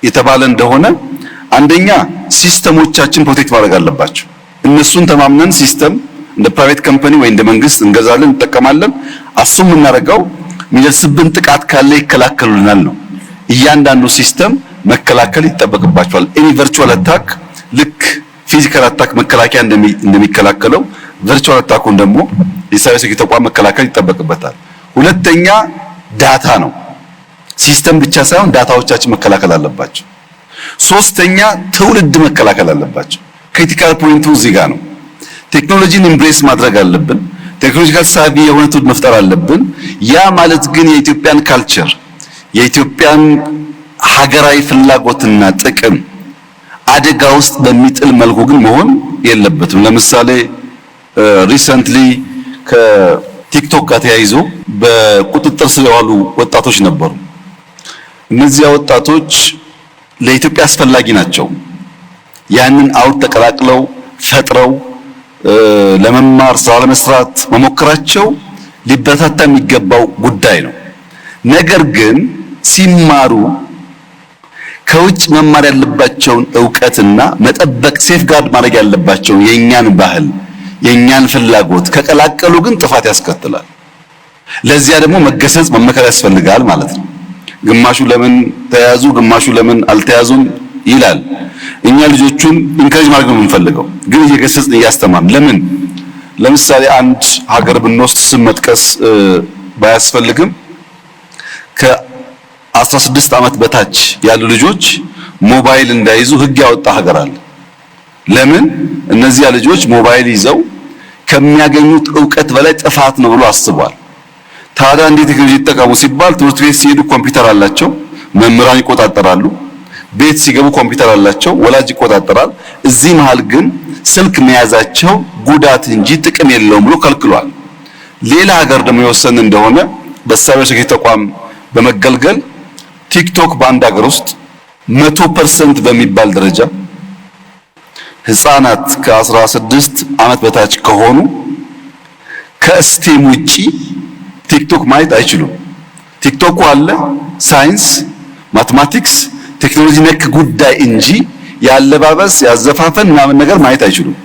የተባለ እንደሆነ አንደኛ ሲስተሞቻችን ፕሮቴክት ማድረግ አለባቸው። እነሱን ተማምነን ሲስተም እንደ ፕራይቬት ካምፓኒ ወይ እንደ መንግስት እንገዛለን እንጠቀማለን። አሱም እናደርገው የሚደርስብን ጥቃት ካለ ይከላከሉልናል ነው። እያንዳንዱ ሲስተም መከላከል ይጠበቅባቸዋል። ኤኒ ቨርቹዋል አታክ ልክ ፊዚካል አታክ መከላከያ እንደሚከላከለው ቨርቹዋል አታኩን ደግሞ የሳይበር ሴኩሪቲ ተቋም መከላከል ይጠበቅበታል። ሁለተኛ ዳታ ነው። ሲስተም ብቻ ሳይሆን ዳታዎቻችን መከላከል አለባቸው። ሶስተኛ ትውልድ መከላከል አለባቸው። ክሪቲካል ፖይንቱ እዚህ ጋር ነው። ቴክኖሎጂን ኢምብሬስ ማድረግ አለብን። ቴክኖሎጂካል ሳቢ የሆነ ትውልድ መፍጠር አለብን። ያ ማለት ግን የኢትዮጵያን ካልቸር የኢትዮጵያን ሀገራዊ ፍላጎትና ጥቅም አደጋ ውስጥ በሚጥል መልኩ ግን መሆን የለበትም። ለምሳሌ ሪሰንትሊ ከቲክቶክ ጋር ተያይዞ በቁጥጥር ስር የዋሉ ወጣቶች ነበሩ። እነዚያ ወጣቶች ለኢትዮጵያ አስፈላጊ ናቸው። ያንን አውድ ተቀላቅለው ፈጥረው ለመማር ስራ ለመስራት መሞከራቸው ሊበረታታ የሚገባው ጉዳይ ነው። ነገር ግን ሲማሩ ከውጭ መማር ያለባቸውን ዕውቀትና መጠበቅ ሴፍጋርድ ማድረግ ያለባቸውን የኛን ባህል የኛን ፍላጎት ከቀላቀሉ ግን ጥፋት ያስከትላል። ለዚያ ደግሞ መገሰጽ መመከር ያስፈልጋል ማለት ነው። ግማሹ ለምን ተያዙ ግማሹ ለምን አልተያዙም ይላል። እኛ ልጆቹን ኢንካሬጅ ማድረግ ነው የምንፈልገው፣ ግን እየገሰጽን እያስተማርን ለምን ለምሳሌ አንድ ሀገር ብንወስድ ስም መጥቀስ ባያስፈልግም ከ16 ዓመት በታች ያሉ ልጆች ሞባይል እንዳይዙ ሕግ ያወጣ ሀገር አለ። ለምን እነዚያ ልጆች ሞባይል ይዘው ከሚያገኙት ዕውቀት በላይ ጥፋት ነው ብሎ አስቧል። ታዲያ እንዴት ቴክኖሎጂ ይጠቀሙ ሲባል ትምህርት ቤት ሲሄዱ ኮምፒውተር አላቸው፣ መምህራን ይቆጣጠራሉ። ቤት ሲገቡ ኮምፒውተር አላቸው፣ ወላጅ ይቆጣጠራል። እዚህ መሃል ግን ስልክ መያዛቸው ጉዳት እንጂ ጥቅም የለውም ብሎ ከልክሏል። ሌላ ሀገር ደግሞ የወሰነ እንደሆነ በሳይበር ሴኩሪቲ ተቋም በመገልገል ቲክቶክ በአንድ ሀገር ውስጥ 100% በሚባል ደረጃ ህፃናት ከ16 ዓመት በታች ከሆኑ ከስቴም ውጪ ቲክቶክ ማየት አይችሉም። ቲክቶክ አለ ሳይንስ፣ ማትማቲክስ፣ ቴክኖሎጂ ነክ ጉዳይ እንጂ ያለባበስ ያዘፋፈን ምናምን ነገር ማየት አይችሉም።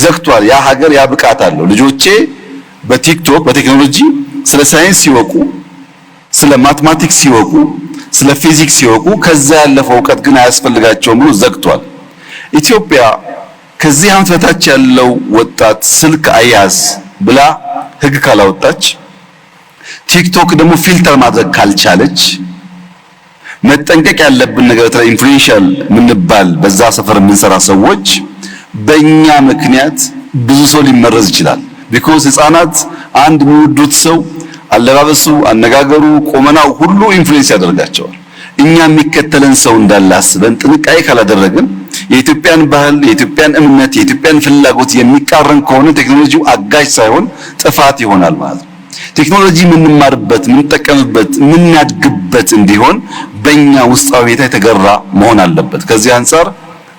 ዘግቷል። ያ ሀገር ያ ብቃት አለው። ልጆቼ በቲክቶክ በቴክኖሎጂ ስለ ሳይንስ ሲወቁ፣ ስለ ማትማቲክስ ሲወቁ፣ ስለ ፊዚክስ ሲወቁ ከዛ ያለፈው ዕውቀት ግን አያስፈልጋቸውም ብሎ ዘግቷል። ኢትዮጵያ ከዚህ ዓመት በታች ያለው ወጣት ስልክ አያዝ ብላ ህግ ካላወጣች፣ ቲክቶክ ደግሞ ፊልተር ማድረግ ካልቻለች፣ መጠንቀቅ ያለብን ነገር በተለይ ኢንፍሉዌንሻል ምንባል በዛ ሰፈር የምንሰራ ሰዎች በእኛ ምክንያት ብዙ ሰው ሊመረዝ ይችላል። ቢኮዝ ህፃናት አንድ የሚወዱት ሰው አለባበሱ፣ አነጋገሩ፣ ቁመናው ሁሉ ኢንፍሉዌንስ ያደርጋቸዋል። እኛ የሚከተለን ሰው እንዳለ አስበን ጥንቃቄ ካላደረግን የኢትዮጵያን ባህል፣ የኢትዮጵያን እምነት፣ የኢትዮጵያን ፍላጎት የሚቃረን ከሆነ ቴክኖሎጂው አጋዥ ሳይሆን ጥፋት ይሆናል ማለት ነው። ቴክኖሎጂ የምንማርበት፣ የምንጠቀምበት፣ የምናድግበት እንዲሆን በእኛ ውስጣዊ ሁኔታ የተገራ መሆን አለበት። ከዚህ አንጻር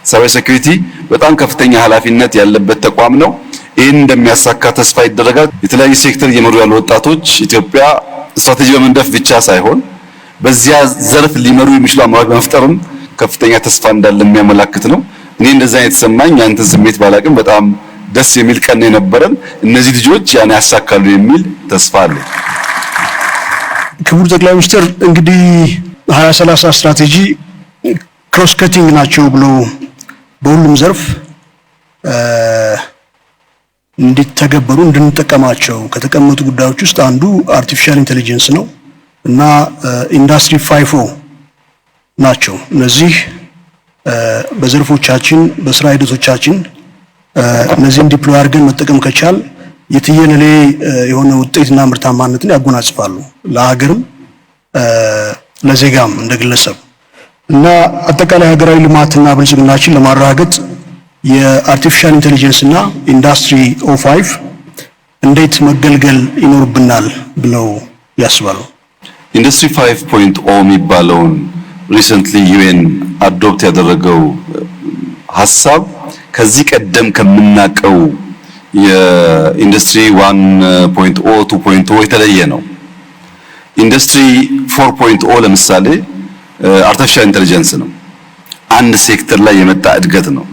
ሳይበር ሴኩሪቲ በጣም ከፍተኛ ኃላፊነት ያለበት ተቋም ነው። ይህን እንደሚያሳካ ተስፋ ይደረጋል። የተለያዩ ሴክተር እየመሩ ያሉ ወጣቶች ኢትዮጵያ ስትራቴጂ በመንደፍ ብቻ ሳይሆን በዚያ ዘርፍ ሊመሩ የሚችሉ አመራሮች በመፍጠርም ከፍተኛ ተስፋ እንዳለ የሚያመላክት ነው። እኔ እንደዛ የተሰማኝ ያንተን ስሜት ባላቅም በጣም ደስ የሚል ቀን የነበረን። እነዚህ ልጆች ያን ያሳካሉ የሚል ተስፋ አለ። ክቡር ጠቅላይ ሚኒስትር እንግዲህ 2030 ስትራቴጂ ክሮስ ከቲንግ ናቸው ብሎ በሁሉም ዘርፍ እንዲተገበሩ እንድንጠቀማቸው ከተቀመጡ ጉዳዮች ውስጥ አንዱ አርቲፊሻል ኢንተለጀንስ ነው እና ኢንዱስትሪ 5.0 ናቸው። እነዚህ በዘርፎቻችን በስራ ሂደቶቻችን እነዚህን ዲፕሎይ አድርገን መጠቀም ከቻል የትየለሌ የሆነ ውጤትና ምርታማነትን ያጎናጽፋሉ። ለሀገርም ለዜጋም እንደ ግለሰብ እና አጠቃላይ ሀገራዊ ልማትና ብልጽግናችን ለማረጋገጥ የአርቲፊሻል ኢንተለጀንስ እና ኢንዱስትሪ ኦ5 እንዴት መገልገል ይኖርብናል ብለው ያስባሉ? ኢንዱስትሪ 5.0 የሚባለውን ሪሰንትሊ ዩኤን አዶፕት ያደረገው ሐሳብ ከዚህ ቀደም ከምናቀው የኢንዱስትሪ 1.0 2.0 የተለየ ነው። ኢንዱስትሪ 4.0 ለምሳሌ አርቲፊሻል ኢንተለጀንስ ነው፣ አንድ ሴክተር ላይ የመጣ እድገት ነው።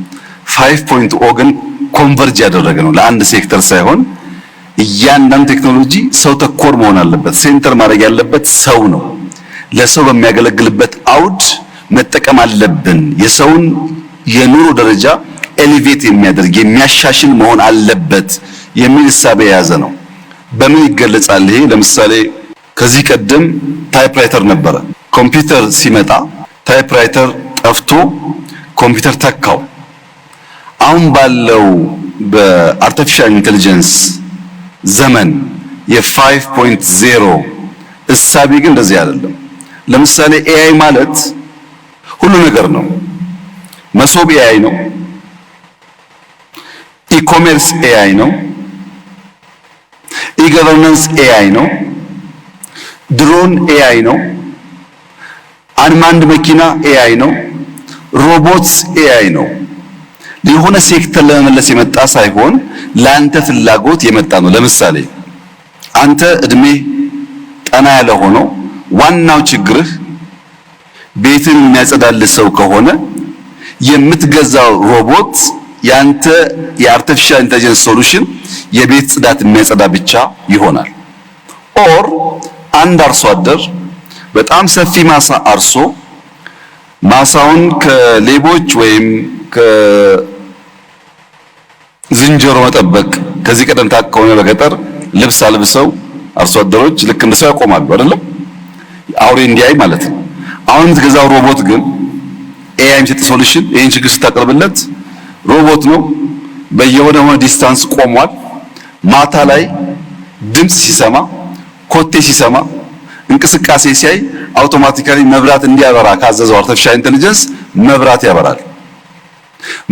5.0 ግን ኮንቨርጅ ያደረገ ነው፣ ለአንድ ሴክተር ሳይሆን እያንዳንዱ ቴክኖሎጂ ሰው ተኮር መሆን አለበት። ሴንተር ማድረግ ያለበት ሰው ነው። ለሰው በሚያገለግልበት አውድ መጠቀም አለብን። የሰውን የኑሮ ደረጃ ኤሊቬት የሚያደርግ የሚያሻሽል መሆን አለበት የሚል እሳቤ የያዘ ነው። በምን ይገለጻል ይሄ? ለምሳሌ ከዚህ ቀደም ታይፕራይተር ነበረ። ኮምፒውተር ሲመጣ ታይፕራይተር ጠፍቶ ኮምፒውተር ተካው። አሁን ባለው በአርቲፊሻል ኢንተለጀንስ ዘመን የ5.0 እሳቤ ግን እንደዚህ አይደለም። ለምሳሌ ኤአይ ማለት ሁሉ ነገር ነው። መሶብ ኤአይ ነው። ኢኮሜርስ ኤአይ ነው። ኢገቨርናንስ ኤአይ ነው። ድሮን ኤአይ ነው። አንማንድ መኪና ኤአይ ነው። ሮቦትስ ኤአይ ነው። የሆነ ሴክተር ለመመለስ የመጣ ሳይሆን ለአንተ ፍላጎት የመጣ ነው። ለምሳሌ አንተ እድሜ ጠና ያለ ሆኖ ዋናው ችግርህ ቤትን የሚያጸዳልህ ሰው ከሆነ የምትገዛው ሮቦት ያንተ የአርቲፊሻል ኢንተለጀንስ ሶሉሽን የቤት ጽዳት የሚያጸዳ ብቻ ይሆናል። ኦር አንድ አርሶ አደር በጣም ሰፊ ማሳ አርሶ ማሳውን ከሌቦች ወይም ከዝንጀሮ መጠበቅ ከዚህ ቀደም ከሆነ በገጠር ልብስ አልብሰው አርሶ አደሮች ልክ እንደሰው ያቆማሉ አይደለም? አውሬ እንዲያይ ማለት ነው። አሁን የምትገዛው ሮቦት ግን ኤአይ የሚሰጥ ሶሉሽን ይሄን ችግር ስታቀርብለት ሮቦት ነው። በየሆነ ዲስታንስ ቆሟል። ማታ ላይ ድምጽ ሲሰማ፣ ኮቴ ሲሰማ፣ እንቅስቃሴ ሲያይ አውቶማቲካሊ መብራት እንዲያበራ ካዘዘው አርቲፊሻል ኢንተለጀንስ መብራት ያበራል።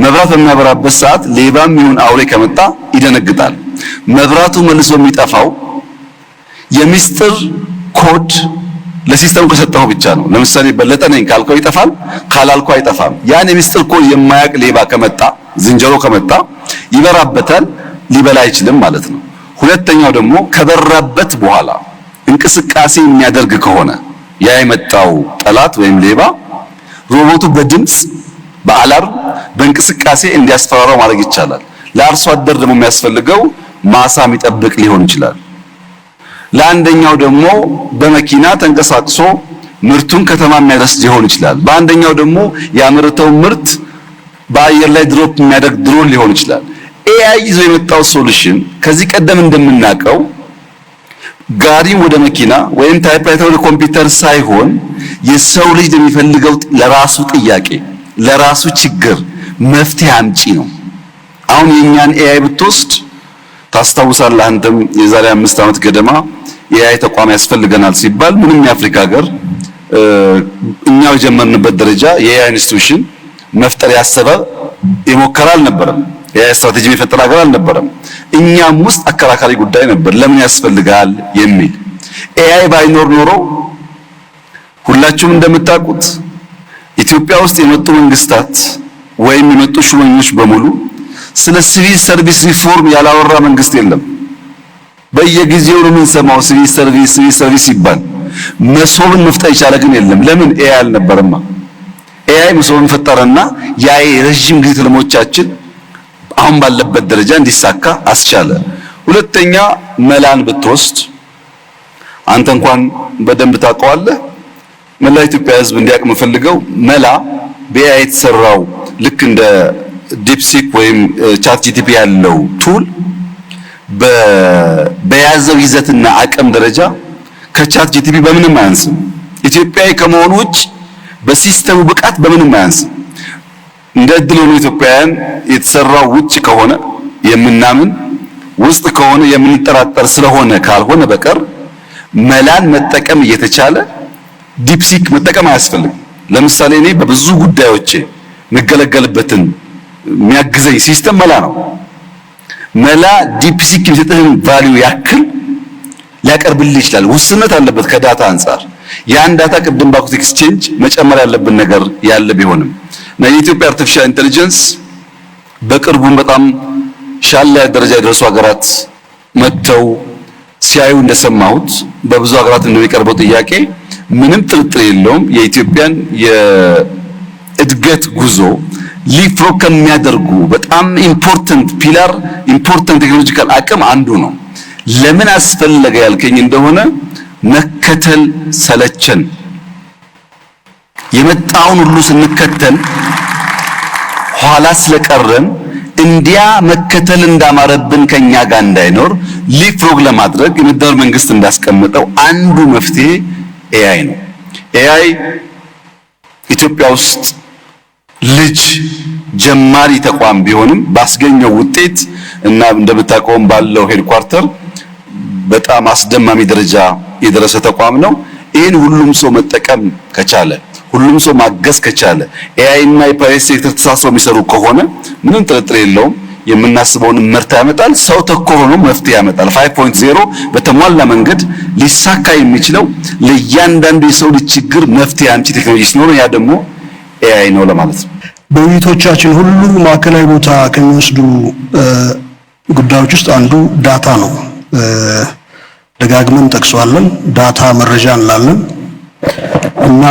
መብራት በሚያበራበት ሰዓት ሌባም ይሁን አውሬ ከመጣ ይደነግጣል። መብራቱ መልሶ የሚጠፋው የሚስጥር ኮድ ለሲስተሙ ከሰጠው ብቻ ነው። ለምሳሌ በለጠ ነኝ ካልከው ይጠፋል፣ ካላልከው አይጠፋም። ያን የሚስጥር ኮድ የማያውቅ ሌባ ከመጣ ዝንጀሮ ከመጣ ይበራበታል፣ ሊበላ አይችልም ማለት ነው። ሁለተኛው ደግሞ ከበራበት በኋላ እንቅስቃሴ የሚያደርግ ከሆነ ያ የመጣው ጠላት ወይም ሌባ ሮቦቱ በድምጽ በአላርም በእንቅስቃሴ እንዲያስፈራራው ማድረግ ይቻላል። ለአርሶ አደር ደግሞ የሚያስፈልገው ማሳ የሚጠብቅ ሊሆን ይችላል። ለአንደኛው ደግሞ በመኪና ተንቀሳቅሶ ምርቱን ከተማ የሚያደርስ ሊሆን ይችላል። በአንደኛው ደግሞ ያመረተው ምርት በአየር ላይ ድሮፕ የሚያደርግ ድሮን ሊሆን ይችላል። ኤአይ ይዞ የመጣው ሶሉሽን ከዚህ ቀደም እንደምናውቀው ጋሪም ወደ መኪና ወይም ታይፕራይተር ወደ ኮምፒውተር ሳይሆን የሰው ልጅ የሚፈልገው ለራሱ ጥያቄ ለራሱ ችግር መፍትሄ አምጪ ነው። አሁን የኛን ኤአይ ብትወስድ ታስታውሳለህ፣ አንተም የዛሬ 5 ዓመት ገደማ የኤአይ ተቋም ያስፈልገናል ሲባል ምንም የአፍሪካ ሀገር እኛው የጀመርንበት ደረጃ የኤአይ ኢንስቲትዩሽን መፍጠር ያሰበ የሞከረ አልነበረም። የኤአይ ስትራቴጂ የፈጠረ ሀገር አልነበረም። እኛም ውስጥ አከራካሪ ጉዳይ ነበር፣ ለምን ያስፈልጋል የሚል። ኤአይ ባይኖር ኖሮ ሁላችሁም እንደምታውቁት ኢትዮጵያ ውስጥ የመጡ መንግስታት ወይም የመጡ ሹመኞች በሙሉ ስለ ሲቪል ሰርቪስ ሪፎርም ያላወራ መንግስት የለም። በየጊዜው ነው የምንሰማው ሲቪል ሰርቪስ ይባል። መሶብን መፍጠር የቻለ ግን የለም። ለምን? ኤአይ አልነበረማ። ኤአይ መሶብን ፈጠረና ያ የረጅም ጊዜ ትልሞቻችን አሁን ባለበት ደረጃ እንዲሳካ አስቻለ። ሁለተኛ መላን ብትወስድ አንተ እንኳን በደንብ ታውቀዋለህ። መላ ኢትዮጵያ ህዝብ እንዲያውቅ የምፈልገው መላ በኤአይ የተሰራው ልክ እንደ ዲፕሲክ ወይም ቻት ጂቲፒ ያለው ቱል በያዘው ይዘትና አቅም ደረጃ ከቻት ጂቲፒ በምንም አያንስም። ኢትዮጵያዊ ከመሆኑ ውጭ በሲስተሙ ብቃት በምንም አያንስም። እንደ እድል ሆኖ ኢትዮጵያውያን የተሰራው ውጭ ከሆነ የምናምን ውስጥ ከሆነ የምንጠራጠር ስለሆነ ካልሆነ በቀር መላን መጠቀም እየተቻለ ዲፕሲክ መጠቀም አያስፈልግም። ለምሳሌ እኔ በብዙ ጉዳዮች የምገለገልበትን የሚያግዘኝ ሲስተም መላ ነው። መላ ዲፕሲክ የሚሰጥህን ቫልዩ ያክል ሊያቀርብልህ ይችላል። ውስንነት አለበት ከዳታ አንጻር። ያን ዳታ ቅድም ባልኩት ኤክስቼንጅ መጨመር ያለብን ነገር ያለ ቢሆንም እና የኢትዮጵያ አርቲፊሻል ኢንተለጀንስ በቅርቡም በጣም ሻለ ደረጃ የደረሱ ሀገራት መጥተው ሲያዩ እንደሰማሁት በብዙ ሀገራት እንደሚቀርበው ጥያቄ ምንም ጥርጥር የለውም የኢትዮጵያን የእድገት ጉዞ ሊፍሮግ ከሚያደርጉ በጣም ኢምፖርታንት ፒላር ኢምፖርታንት ቴክኖሎጂካል አቅም አንዱ ነው። ለምን አስፈለገ ያልከኝ እንደሆነ መከተል ሰለቸን። የመጣውን ሁሉ ስንከተል ኋላ ስለቀረን እንዲያ መከተል እንዳማረብን ከኛ ጋር እንዳይኖር ሊፍሮግ ለማድረግ የመደመር መንግስት እንዳስቀመጠው አንዱ መፍትሄ ኤአይ ነው። ኤአይ ኢትዮጵያ ውስጥ ልጅ ጀማሪ ተቋም ቢሆንም ባስገኘው ውጤት እና እንደምታውቀውም ባለው ሄድኳርተር በጣም አስደማሚ ደረጃ የደረሰ ተቋም ነው። ይህን ሁሉም ሰው መጠቀም ከቻለ ሁሉም ሰው ማገዝ ከቻለ ኤአይ እና የፕራይቬት ሴክተር ተሳስረው የሚሰሩ ከሆነ ምንም ጥርጥር የለውም የምናስበውን ምርት ያመጣል። ሰው ተኮር ሆኖ መፍትሄ ያመጣል። 5.0 በተሟላ መንገድ ሊሳካ የሚችለው ለእያንዳንዱ የሰው ልጅ ችግር መፍትሄ አምጪ ቴክኖሎጂ ሲኖር ያ ደግሞ ኤአይ ነው ለማለት ነው። በውይይቶቻችን ሁሉ ማዕከላዊ ቦታ ከሚወስዱ ጉዳዮች ውስጥ አንዱ ዳታ ነው። ደጋግመን ጠቅሰዋለን። ዳታ መረጃ እንላለን እና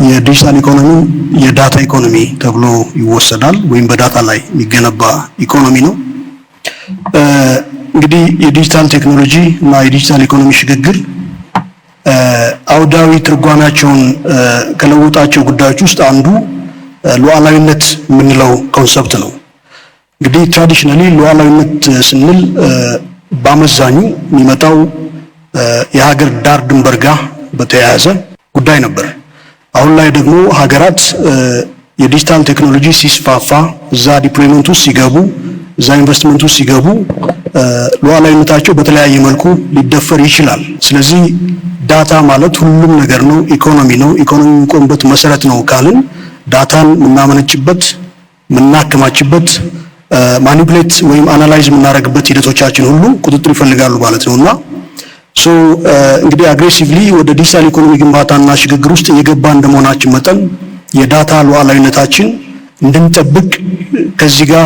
የዲጂታል ኢኮኖሚ የዳታ ኢኮኖሚ ተብሎ ይወሰዳል፣ ወይም በዳታ ላይ የሚገነባ ኢኮኖሚ ነው። እንግዲህ የዲጂታል ቴክኖሎጂ እና የዲጂታል ኢኮኖሚ ሽግግር አውዳዊ ትርጓሜያቸውን ከለወጣቸው ጉዳዮች ውስጥ አንዱ ሉዓላዊነት የምንለው ኮንሰፕት ነው። እንግዲህ ትራዲሽናሊ ሉዓላዊነት ስንል በአመዛኙ የሚመጣው የሀገር ዳር ድንበር ጋር በተያያዘ ጉዳይ ነበር። አሁን ላይ ደግሞ ሀገራት የዲጂታል ቴክኖሎጂ ሲስፋፋ እዛ ዲፕሎይመንት ውስጥ ሲገቡ እዛ ኢንቨስትመንት ውስጥ ሲገቡ ሉዓላዊነታቸው በተለያየ መልኩ ሊደፈር ይችላል። ስለዚህ ዳታ ማለት ሁሉም ነገር ነው፣ ኢኮኖሚ ነው። ኢኮኖሚ የሚቆምበት መሰረት ነው ካልን ዳታን የምናመነጭበት፣ የምናከማችበት፣ ማኒፕሌት ወይም አናላይዝ የምናደርግበት ሂደቶቻችን ሁሉ ቁጥጥር ይፈልጋሉ ማለት ነውና እንግዲህ አግሬሲቭሊ ወደ ዲጂታል ኢኮኖሚ ግንባታና ሽግግር ውስጥ እየገባ እንደመሆናችን መጠን የዳታ ሉዓላዊነታችን እንድንጠብቅ ከዚህ ጋር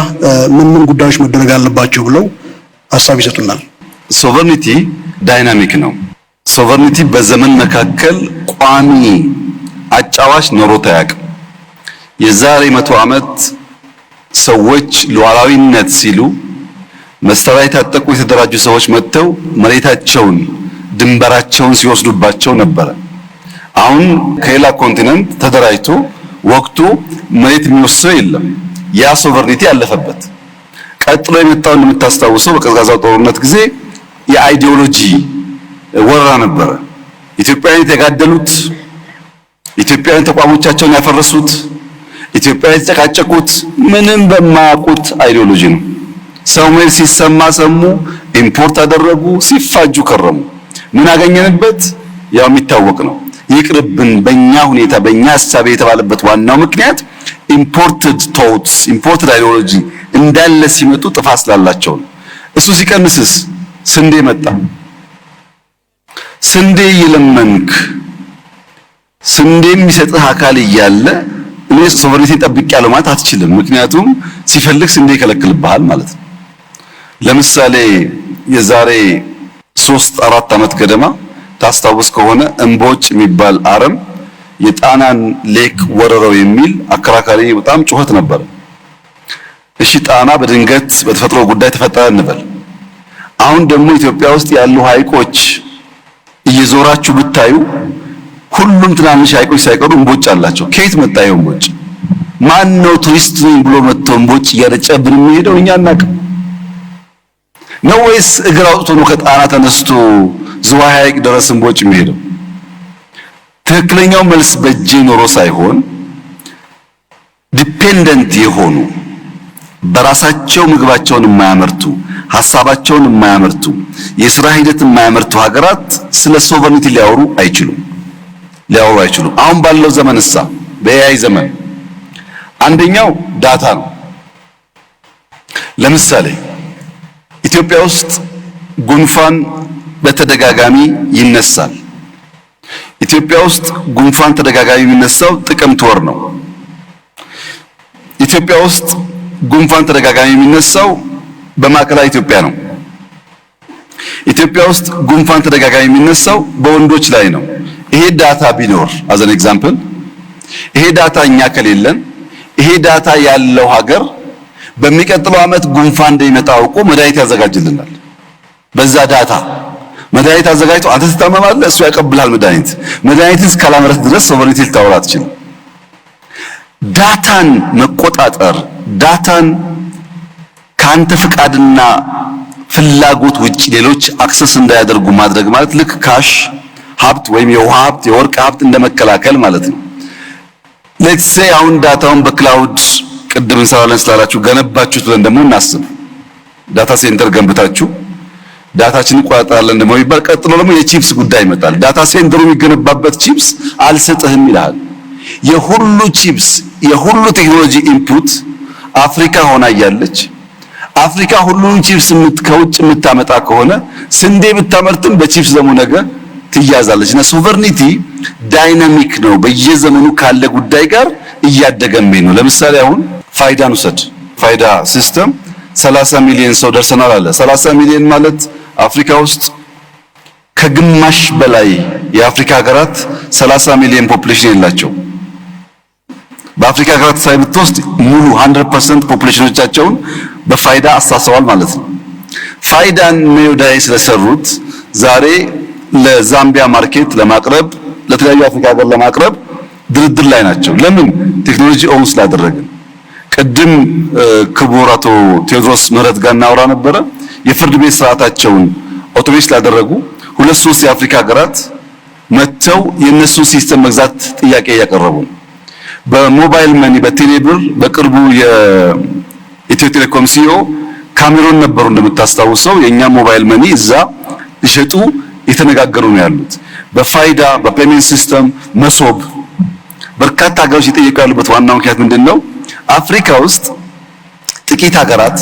ምን ጉዳዮች መደረግ አለባቸው ብለው ሀሳብ ይሰጡናል። ሶቨርኒቲ ዳይናሚክ ነው። ሶቨርኒቲ በዘመን መካከል ቋሚ አጫዋች ኖሮት አያውቅም። የዛሬ 100 ዓመት ሰዎች ሉዓላዊነት ሲሉ መሳሪያ የታጠቁ የተደራጁ ሰዎች መጥተው መሬታቸውን ድንበራቸውን ሲወስዱባቸው ነበረ። አሁን ከሌላ ኮንቲነንት ተደራጅቶ ወቅቱ መሬት የሚወስደው የለም። ያ ሶቨርኒቲ ያለፈበት። ቀጥሎ የመጣው እንደምታስታውሰው በቀዝቃዛው ጦርነት ጊዜ የአይዲዮሎጂ ወረራ ነበረ። ኢትዮጵያውያን የተጋደሉት፣ ኢትዮጵያውያን ተቋሞቻቸውን ያፈረሱት፣ ኢትዮጵያውያን የተጨቃጨቁት ምንም በማያውቁት አይዲዮሎጂ ነው። ሰው መሬት ሲሰማ ሰሙ፣ ኢምፖርት አደረጉ፣ ሲፋጁ ከረሙ። ምን አገኘንበት? ያው የሚታወቅ ነው። ይቅርብን በእኛ ሁኔታ በእኛ ሐሳብ የተባለበት ዋናው ምክንያት ኢምፖርትድ ቶትስ ኢምፖርትድ አይዲዮሎጂ እንዳለ ሲመጡ ጥፋት ስላላቸው ነው። እሱ ሲቀንስስ ስንዴ መጣ። ስንዴ እየለመንክ ስንዴ የሚሰጥህ አካል እያለ እኔ ሶቨሬኒቲ ጠብቄያለሁ ማለት አትችልም። ምክንያቱም ሲፈልግ ስንዴ ይከለክልብሃል ማለት ነው። ለምሳሌ የዛሬ 3-4 ዓመት ገደማ ታስታውስ ከሆነ እምቦጭ የሚባል አረም የጣናን ሌክ ወረረው የሚል አከራካሪ በጣም ጩኸት ነበር። እሺ ጣና በድንገት በተፈጥሮ ጉዳይ ተፈጠረ እንበል። አሁን ደግሞ ኢትዮጵያ ውስጥ ያሉ ሐይቆች እየዞራችሁ ብታዩ ሁሉም ትናንሽ ሐይቆች ሳይቀሩ እምቦጭ አላቸው። ከየት መጣ ይሄ እምቦጭ? ማን ነው ቱሪስት ነኝ ብሎ መጥቶ እምቦጭ እያረጨብን የሚሄደው? እኛ አናውቅም ነው ወይስ እግር አውጥቶ ነው ከጣና ተነስቶ ዝዋይ ሐይቅ ድረስ እምቦጭ የሚሄደው? ትክክለኛው መልስ በእጄ ኖሮ ሳይሆን ዲፔንደንት የሆኑ በራሳቸው ምግባቸውን የማያመርቱ ሐሳባቸውን የማያመርቱ የሥራ ሂደት የማያመርቱ ሀገራት ስለ ሶቨርኒቲ ሊያወሩ አይችሉም። ሊያወሩ አይችሉም። አሁን ባለው ዘመንሳ በኤአይ ዘመን አንደኛው ዳታ ነው። ለምሳሌ ኢትዮጵያ ውስጥ ጉንፋን በተደጋጋሚ ይነሳል። ኢትዮጵያ ውስጥ ጉንፋን ተደጋጋሚ የሚነሳው ጥቅምት ወር ነው። ኢትዮጵያ ውስጥ ጉንፋን ተደጋጋሚ የሚነሳው በማዕከላዊ ኢትዮጵያ ነው። ኢትዮጵያ ውስጥ ጉንፋን ተደጋጋሚ የሚነሳው በወንዶች ላይ ነው። ይሄ ዳታ ቢኖር as an example ይሄ ዳታ እኛ ከሌለን ይሄ ዳታ ያለው ሀገር በሚቀጥለው ዓመት ጉንፋን እንደሚመጣ አውቆ መድኃኒት ያዘጋጅልናል። በዛ ዳታ መድኃኒት አዘጋጅቶ አንተ ትታመማለህ፣ እሱ ያቀብልሃል መድኃኒት እስካላመረት ድረስ ሶቨሬኒቲ ልታወራ አትችልም። ዳታን መቆጣጠር፣ ዳታን ካንተ ፍቃድና ፍላጎት ውጪ ሌሎች አክሰስ እንዳያደርጉ ማድረግ ማለት ልክ ካሽ ሀብት ወይም የውሃ ሀብት የወርቅ ሀብት እንደመከላከል ማለት ነው። ሌትስ ሴይ አሁን ዳታውን በክላውድ ቅድም እንሰራለን ስላላችሁ ገነባችሁት ብለን ደግሞ እናስብ። ዳታ ሴንተር ገንብታችሁ ዳታችንን እንቆጣጠራለን ደግሞ ይባል። ቀጥሎ ደግሞ የቺፕስ ጉዳይ ይመጣል። ዳታ ሴንተሩ የሚገነባበት ቺፕስ አልሰጥህም ይላል። የሁሉ ቺፕስ የሁሉ ቴክኖሎጂ ኢንፑት አፍሪካ ሆና እያለች አፍሪካ ሁሉን ቺፕስ ከውጭ የምታመጣ ከሆነ ስንዴ ብታመርትም በቺፕስ ደግሞ ነገ ትያዛለች። እና ሶቨርኒቲ ዳይናሚክ ነው። በየዘመኑ ካለ ጉዳይ ጋር እያደገም ነው። ለምሳሌ አሁን ፋይዳን ውሰድ። ፋይዳ ሲስተም 30 ሚሊዮን ሰው ደርሰናል አለ። 30 ሚሊዮን ማለት አፍሪካ ውስጥ ከግማሽ በላይ የአፍሪካ ሀገራት 30 ሚሊዮን ፖፑሌሽን የላቸው። በአፍሪካ ሀገራት ሳይብትወስድ ሙሉ 100% ፖፑሌሽኖቻቸውን በፋይዳ አሳሰዋል ማለት ነው። ፋይዳን ሜዮዳይ ስለሰሩት ዛሬ ለዛምቢያ ማርኬት ለማቅረብ ለተለያዩ አፍሪካ ሀገር ለማቅረብ ድርድር ላይ ናቸው። ለምን? ቴክኖሎጂ ኦን ስላደረግን። ቅድም ክቡር አቶ ቴዎድሮስ ምህረት ጋር እናወራ ነበረ። የፍርድ ቤት ስርዓታቸውን ኦቶሜት ስላደረጉ 2-3 የአፍሪካ ሀገራት መተው የነሱን ሲስተም መግዛት ጥያቄ እያቀረቡ በሞባይል መኒ በቴሌብር በቅርቡ የኢትዮ ቴሌኮም ሲኦ ካሜሮን ነበሩ እንደምታስታውሰው። የኛ ሞባይል መኒ እዛ ሊሸጡ የተነጋገሩ ነው ያሉት። በፋይዳ በፔሜንት ሲስተም መሶብ በርካታ ሀገሮች እየጠየቁ ያሉበት ዋናው ምክንያት ምንድነው? አፍሪካ ውስጥ ጥቂት ሀገራት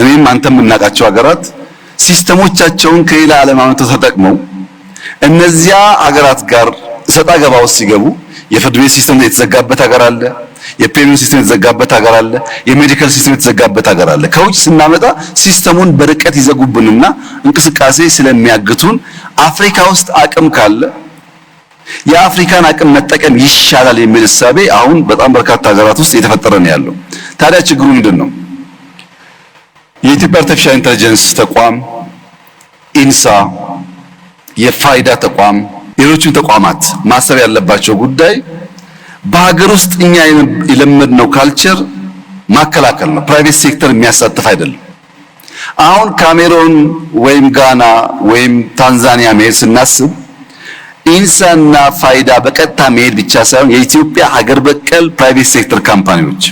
እኔም አንተም የምናውቃቸው ሀገራት ሲስተሞቻቸውን ከሌላ ዓለም አመጣው ተጠቅመው እነዚያ ሀገራት ጋር ሰጣ ገባ ውስጥ ሲገቡ የፍርድ ቤት ሲስተም የተዘጋበት ሀገር አለ፣ የፔሜንት ሲስተም የተዘጋበት ሀገር አለ፣ የሜዲካል ሲስተም የተዘጋበት ሀገር አለ። ከውጭ ስናመጣ ሲስተሙን በርቀት ይዘጉብንና እንቅስቃሴ ስለሚያግቱን አፍሪካ ውስጥ አቅም ካለ የአፍሪካን አቅም መጠቀም ይሻላል የሚል እሳቤ አሁን በጣም በርካታ ሀገራት ውስጥ እየተፈጠረ ነው ያለው። ታዲያ ችግሩ ምንድነው? የኢትዮጵያ አርቲፊሻል ኢንተለጀንስ ተቋም ኢንሳ፣ የፋይዳ ተቋም፣ ሌሎችም ተቋማት ማሰብ ያለባቸው ጉዳይ በሀገር ውስጥ እኛ የለመድነው ካልቸር ማከላከል ነው። ፕራይቬት ሴክተር የሚያሳትፍ አይደለም። አሁን ካሜሮን ወይም ጋና ወይም ታንዛኒያ መሄድ ስናስብ ኢንሳና ፋይዳ በቀጥታ መሄድ ብቻ ሳይሆን የኢትዮጵያ ሀገር በቀል ፕራይቬት ሴክተር ካምፓኒዎች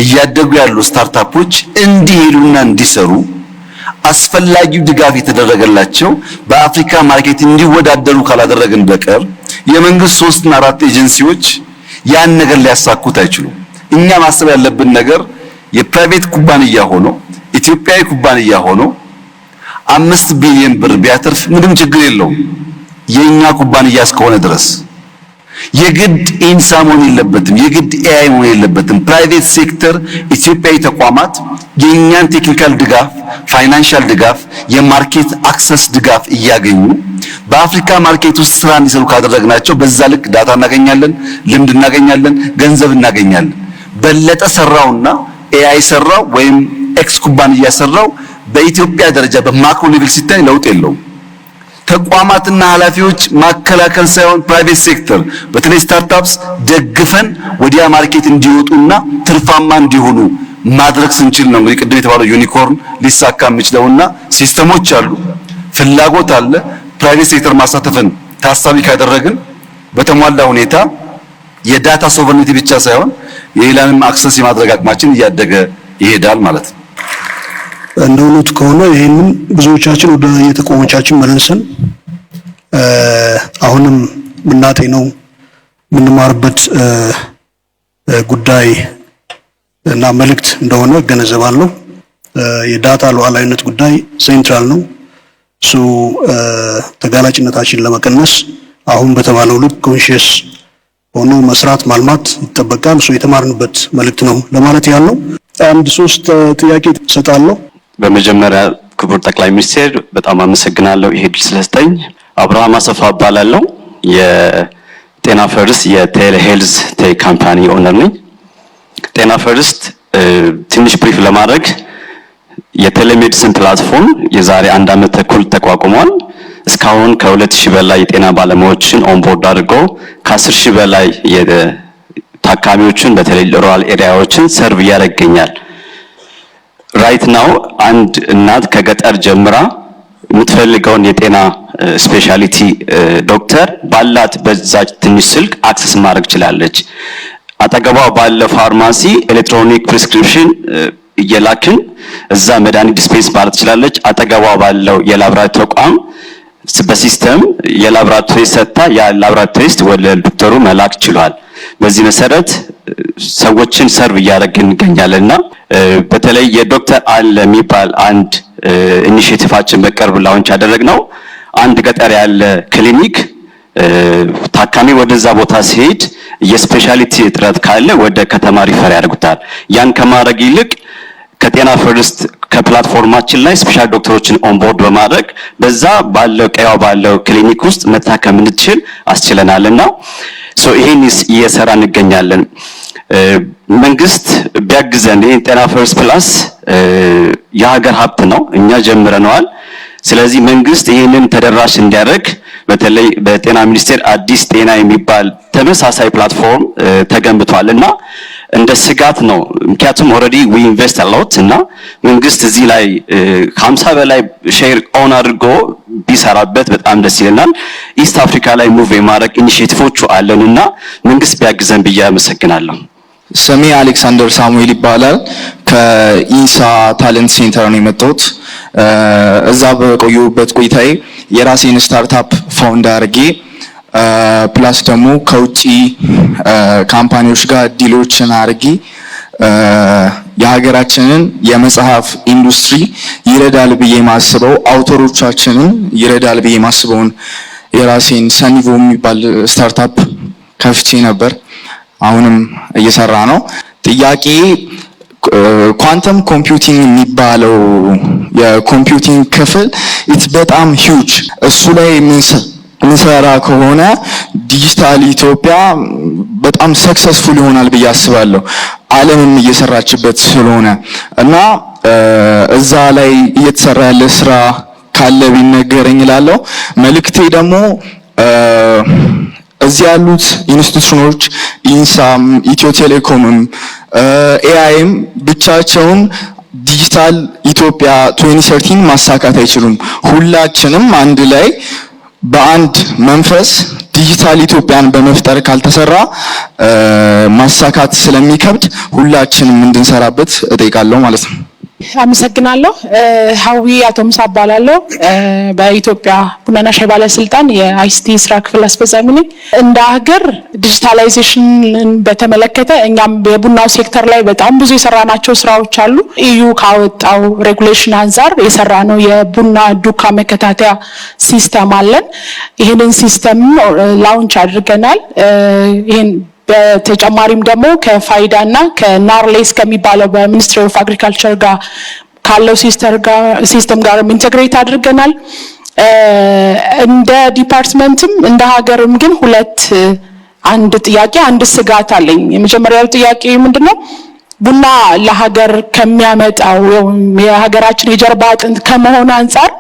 እያደጉ ያሉ ስታርታፖች እንዲሄዱና እንዲሰሩ አስፈላጊው ድጋፍ የተደረገላቸው በአፍሪካ ማርኬት እንዲወዳደሩ ካላደረግን በቀር የመንግስት 3 እና 4 ኤጀንሲዎች ያን ነገር ሊያሳኩት አይችሉም። እኛ ማሰብ ያለብን ነገር የፕራይቬት ኩባንያ ሆኖ ኢትዮጵያዊ ኩባንያ ሆኖ 5 ቢሊዮን ብር ቢያተርፍ ምንም ችግር የለውም። የኛ ኩባንያ እስከሆነ ድረስ የግድ ኢንሳ መሆን የለበትም፣ የግድ ኤአይ መሆን የለበትም። ፕራይቬት ሴክተር ኢትዮጵያዊ ተቋማት የኛን ቴክኒካል ድጋፍ፣ ፋይናንሻል ድጋፍ፣ የማርኬት አክሰስ ድጋፍ እያገኙ በአፍሪካ ማርኬት ውስጥ ስራ እንዲሰሩ ካደረግናቸው በዛ ልክ ዳታ እናገኛለን፣ ልምድ እናገኛለን፣ ገንዘብ እናገኛለን። በለጠ ሰራውና ኤአይ ሰራው ወይም ኤክስ ኩባንያ ሰራው በኢትዮጵያ ደረጃ በማክሮ ሌቭል ሲታይ ለውጥ የለውም። ተቋማትና ኃላፊዎች ማከላከል ሳይሆን ፕራይቬት ሴክተር በተለይ ስታርታፕስ ደግፈን ወዲያ ማርኬት እንዲወጡና ትርፋማ እንዲሆኑ ማድረግ ስንችል ነው እንግዲህ ቅድም የተባለው ዩኒኮርን ሊሳካ የሚችለውና ሲስተሞች አሉ፣ ፍላጎት አለ። ፕራይቬት ሴክተር ማሳተፍን ታሳቢ ካደረግን በተሟላ ሁኔታ የዳታ ሶቨርኒቲ ብቻ ሳይሆን የሌላንም አክሰስ የማድረግ አቅማችን እያደገ ይሄዳል ማለት ነው። እንደውነት ከሆነ ይሄንን ብዙዎቻችን ወደ የተቋሞቻችን መልሰን አሁንም ምናጤ ነው የምንማርበት ጉዳይ እና መልእክት እንደሆነ እገነዘባለሁ። የዳታ ሉዓላዊነት ጉዳይ ሴንትራል ነው። ተጋላጭነታችን ለመቀነስ አሁን በተባለው ልክ ኮንሺየስ ሆኖ መስራት ማልማት ይጠበቃል። የተማርንበት መልእክት ነው ለማለት ያለው። አንድ 3 ጥያቄ ሰጣለሁ። በመጀመሪያ ክቡር ጠቅላይ ሚኒስትር በጣም አመሰግናለሁ ይሄ ድል ስለሰጠኝ። አብርሃም አሰፋ እባላለሁ። የጤና ፈርስት የቴሌ ሄልዝ ቴክ ካምፓኒ ኦነር ነኝ። ጤና ፈርስት ትንሽ ብሪፍ ለማድረግ የቴሌሜዲሲን ፕላትፎርም የዛሬ 1 ዓመት ተኩል ተቋቁሟል። እስካሁን ከ2000 በላይ የጤና ባለሙያዎችን ኦንቦርድ አድርጎ ከ10,000 በላይ ታካሚዎችን በተለይ ሩራል ኤሪያዎችን ሰርቭ ያደርገኛል። ራይት ናው አንድ እናት ከገጠር ጀምራ የምትፈልገውን የጤና ስፔሻሊቲ ዶክተር ባላት በዛች ትንሽ ስልክ አክሰስ ማድረግ ችላለች። አጠገቧ ባለ ፋርማሲ ኤሌክትሮኒክ ፕሪስክሪፕሽን እየላክን እዛ መድኃኒት ዲስፔንስ ማድረግ ትችላለች። አጠገቧ ባለው የላብራቶሪ ተቋም በሲስተም የላብራቶሪ ሰጥታ የላብራቶሪ ቴስት ወደ ዶክተሩ መላክ ችሏል። በዚህ መሰረት ሰዎችን ሰርቭ እያደረግን እንገኛለንና በተለይ የዶክተር አለ የሚባል አንድ ኢኒሺዬቲቫችን በቅርብ ላውንች ያደረግነው አንድ ገጠር ያለ ክሊኒክ ታካሚ ወደዛ ቦታ ሲሄድ የስፔሻሊቲ እጥረት ካለ ወደ ከተማ ሪፈር ያደርጉታል። ያን ከማድረግ ይልቅ ከጤና ፈርስት ከፕላትፎርማችን ላይ ስፔሻል ዶክተሮችን ኦንቦርድ በማድረግ በዛ ባለው ቀያው ባለው ክሊኒክ ውስጥ መታከም እንድትችል አስችለናልና ይሄን እየሰራ እንገኛለን። መንግስት ቢያግዘን ይሄን ጤና ፈርስት ፕላስ የሀገር ሀብት ነው፣ እኛ ጀምረነዋል። ስለዚህ መንግስት ይሄንን ተደራሽ እንዲያደርግ በተለይ በጤና ሚኒስቴር አዲስ ጤና የሚባል ተመሳሳይ ፕላትፎርም ተገንብቷልና እንደ ስጋት ነው። ምክንያቱም ኦልሬዲ ዊ ኢንቨስት አሎት እና መንግስት እዚህ ላይ 50 በላይ ሼር ኦን አድርጎ ቢሰራበት በጣም ደስ ይለናል። ኢስት አፍሪካ ላይ ሙቭ የማድረግ ኢኒሺዬቲቮቹ አለንና መንግስት ቢያግዘን ብዬ አመሰግናለሁ። ስሜ አሌክሳንደር ሳሙኤል ይባላል። ከኢንሳ ታለንት ሴንተር ነው የመጣሁት። እዛ በቆየሁበት ቆይታዬ የራሴን ስታርታፕ ፋውንድ አድርጌ ፕላስ ደግሞ ከውጪ ካምፓኒዎች ጋር ዲሎችን አድርጌ የሀገራችንን የመጽሐፍ ኢንዱስትሪ ይረዳል ብዬ ማስበው አውተሮቻችንን ይረዳል ብዬ ማስበውን የራሴን ሰኒቮ የሚባል ስታርታፕ ከፍቼ ነበር። አሁንም እየሰራ ነው። ጥያቄ ኳንተም ኮምፒውቲንግ የሚባለው የኮምፒውቲንግ ክፍል ኢትስ በጣም ሂውጅ። እሱ ላይ ምንሰራ ከሆነ ዲጂታል ኢትዮጵያ በጣም ሰክሰስፉል ይሆናል ብዬ አስባለሁ። ዓለምም እየሰራችበት ስለሆነ እና እዛ ላይ እየተሰራ ያለ ስራ ካለ ቢነገረኝ እላለሁ። መልእክቴ ደግሞ እዚህ ያሉት ኢንስቲትዩሽኖች ኢንሳም፣ ኢትዮ ቴሌኮምም፣ ኤአይም ብቻቸውን ዲጂታል ኢትዮጵያ 2013 ማሳካት አይችሉም። ሁላችንም አንድ ላይ በአንድ መንፈስ ዲጂታል ኢትዮጵያን በመፍጠር ካልተሰራ ማሳካት ስለሚከብድ ሁላችንም እንድንሰራበት እጠይቃለሁ ማለት ነው። አመሰግናለሁ። ሀዊ አቶ ሙሳ እባላለሁ። በኢትዮጵያ ቡናና ሻይ ባለስልጣን የአይሲቲ ስራ ክፍል አስፈጻሚ ነኝ። እንደ ሀገር ዲጂታላይዜሽንን በተመለከተ እኛም የቡናው ሴክተር ላይ በጣም ብዙ የሰራናቸው ስራዎች አሉ። ኢዩ ካወጣው ሬጉሌሽን አንፃር የሰራነው የቡና ዱካ መከታተያ ሲስተም አለን። ይህንን ሲስተም ላውንች አድርገናል። ይህን በተጨማሪም ደግሞ ከፋይዳ እና ከናርሌስ ከሚባለው በሚኒስትሪ ኦፍ አግሪካልቸር ጋር ካለው ሲስተም ጋር ኢንተግሬት አድርገናል። እንደ ዲፓርትመንትም እንደ ሀገርም ግን አንድ ጥያቄ አንድ ስጋት አለኝ። የመጀመሪያው ጥያቄ ምንድነው? ቡና ለሀገር ከሚያመጣው የሀገራችን የጀርባ አጥንት ከመሆኑ አንፃር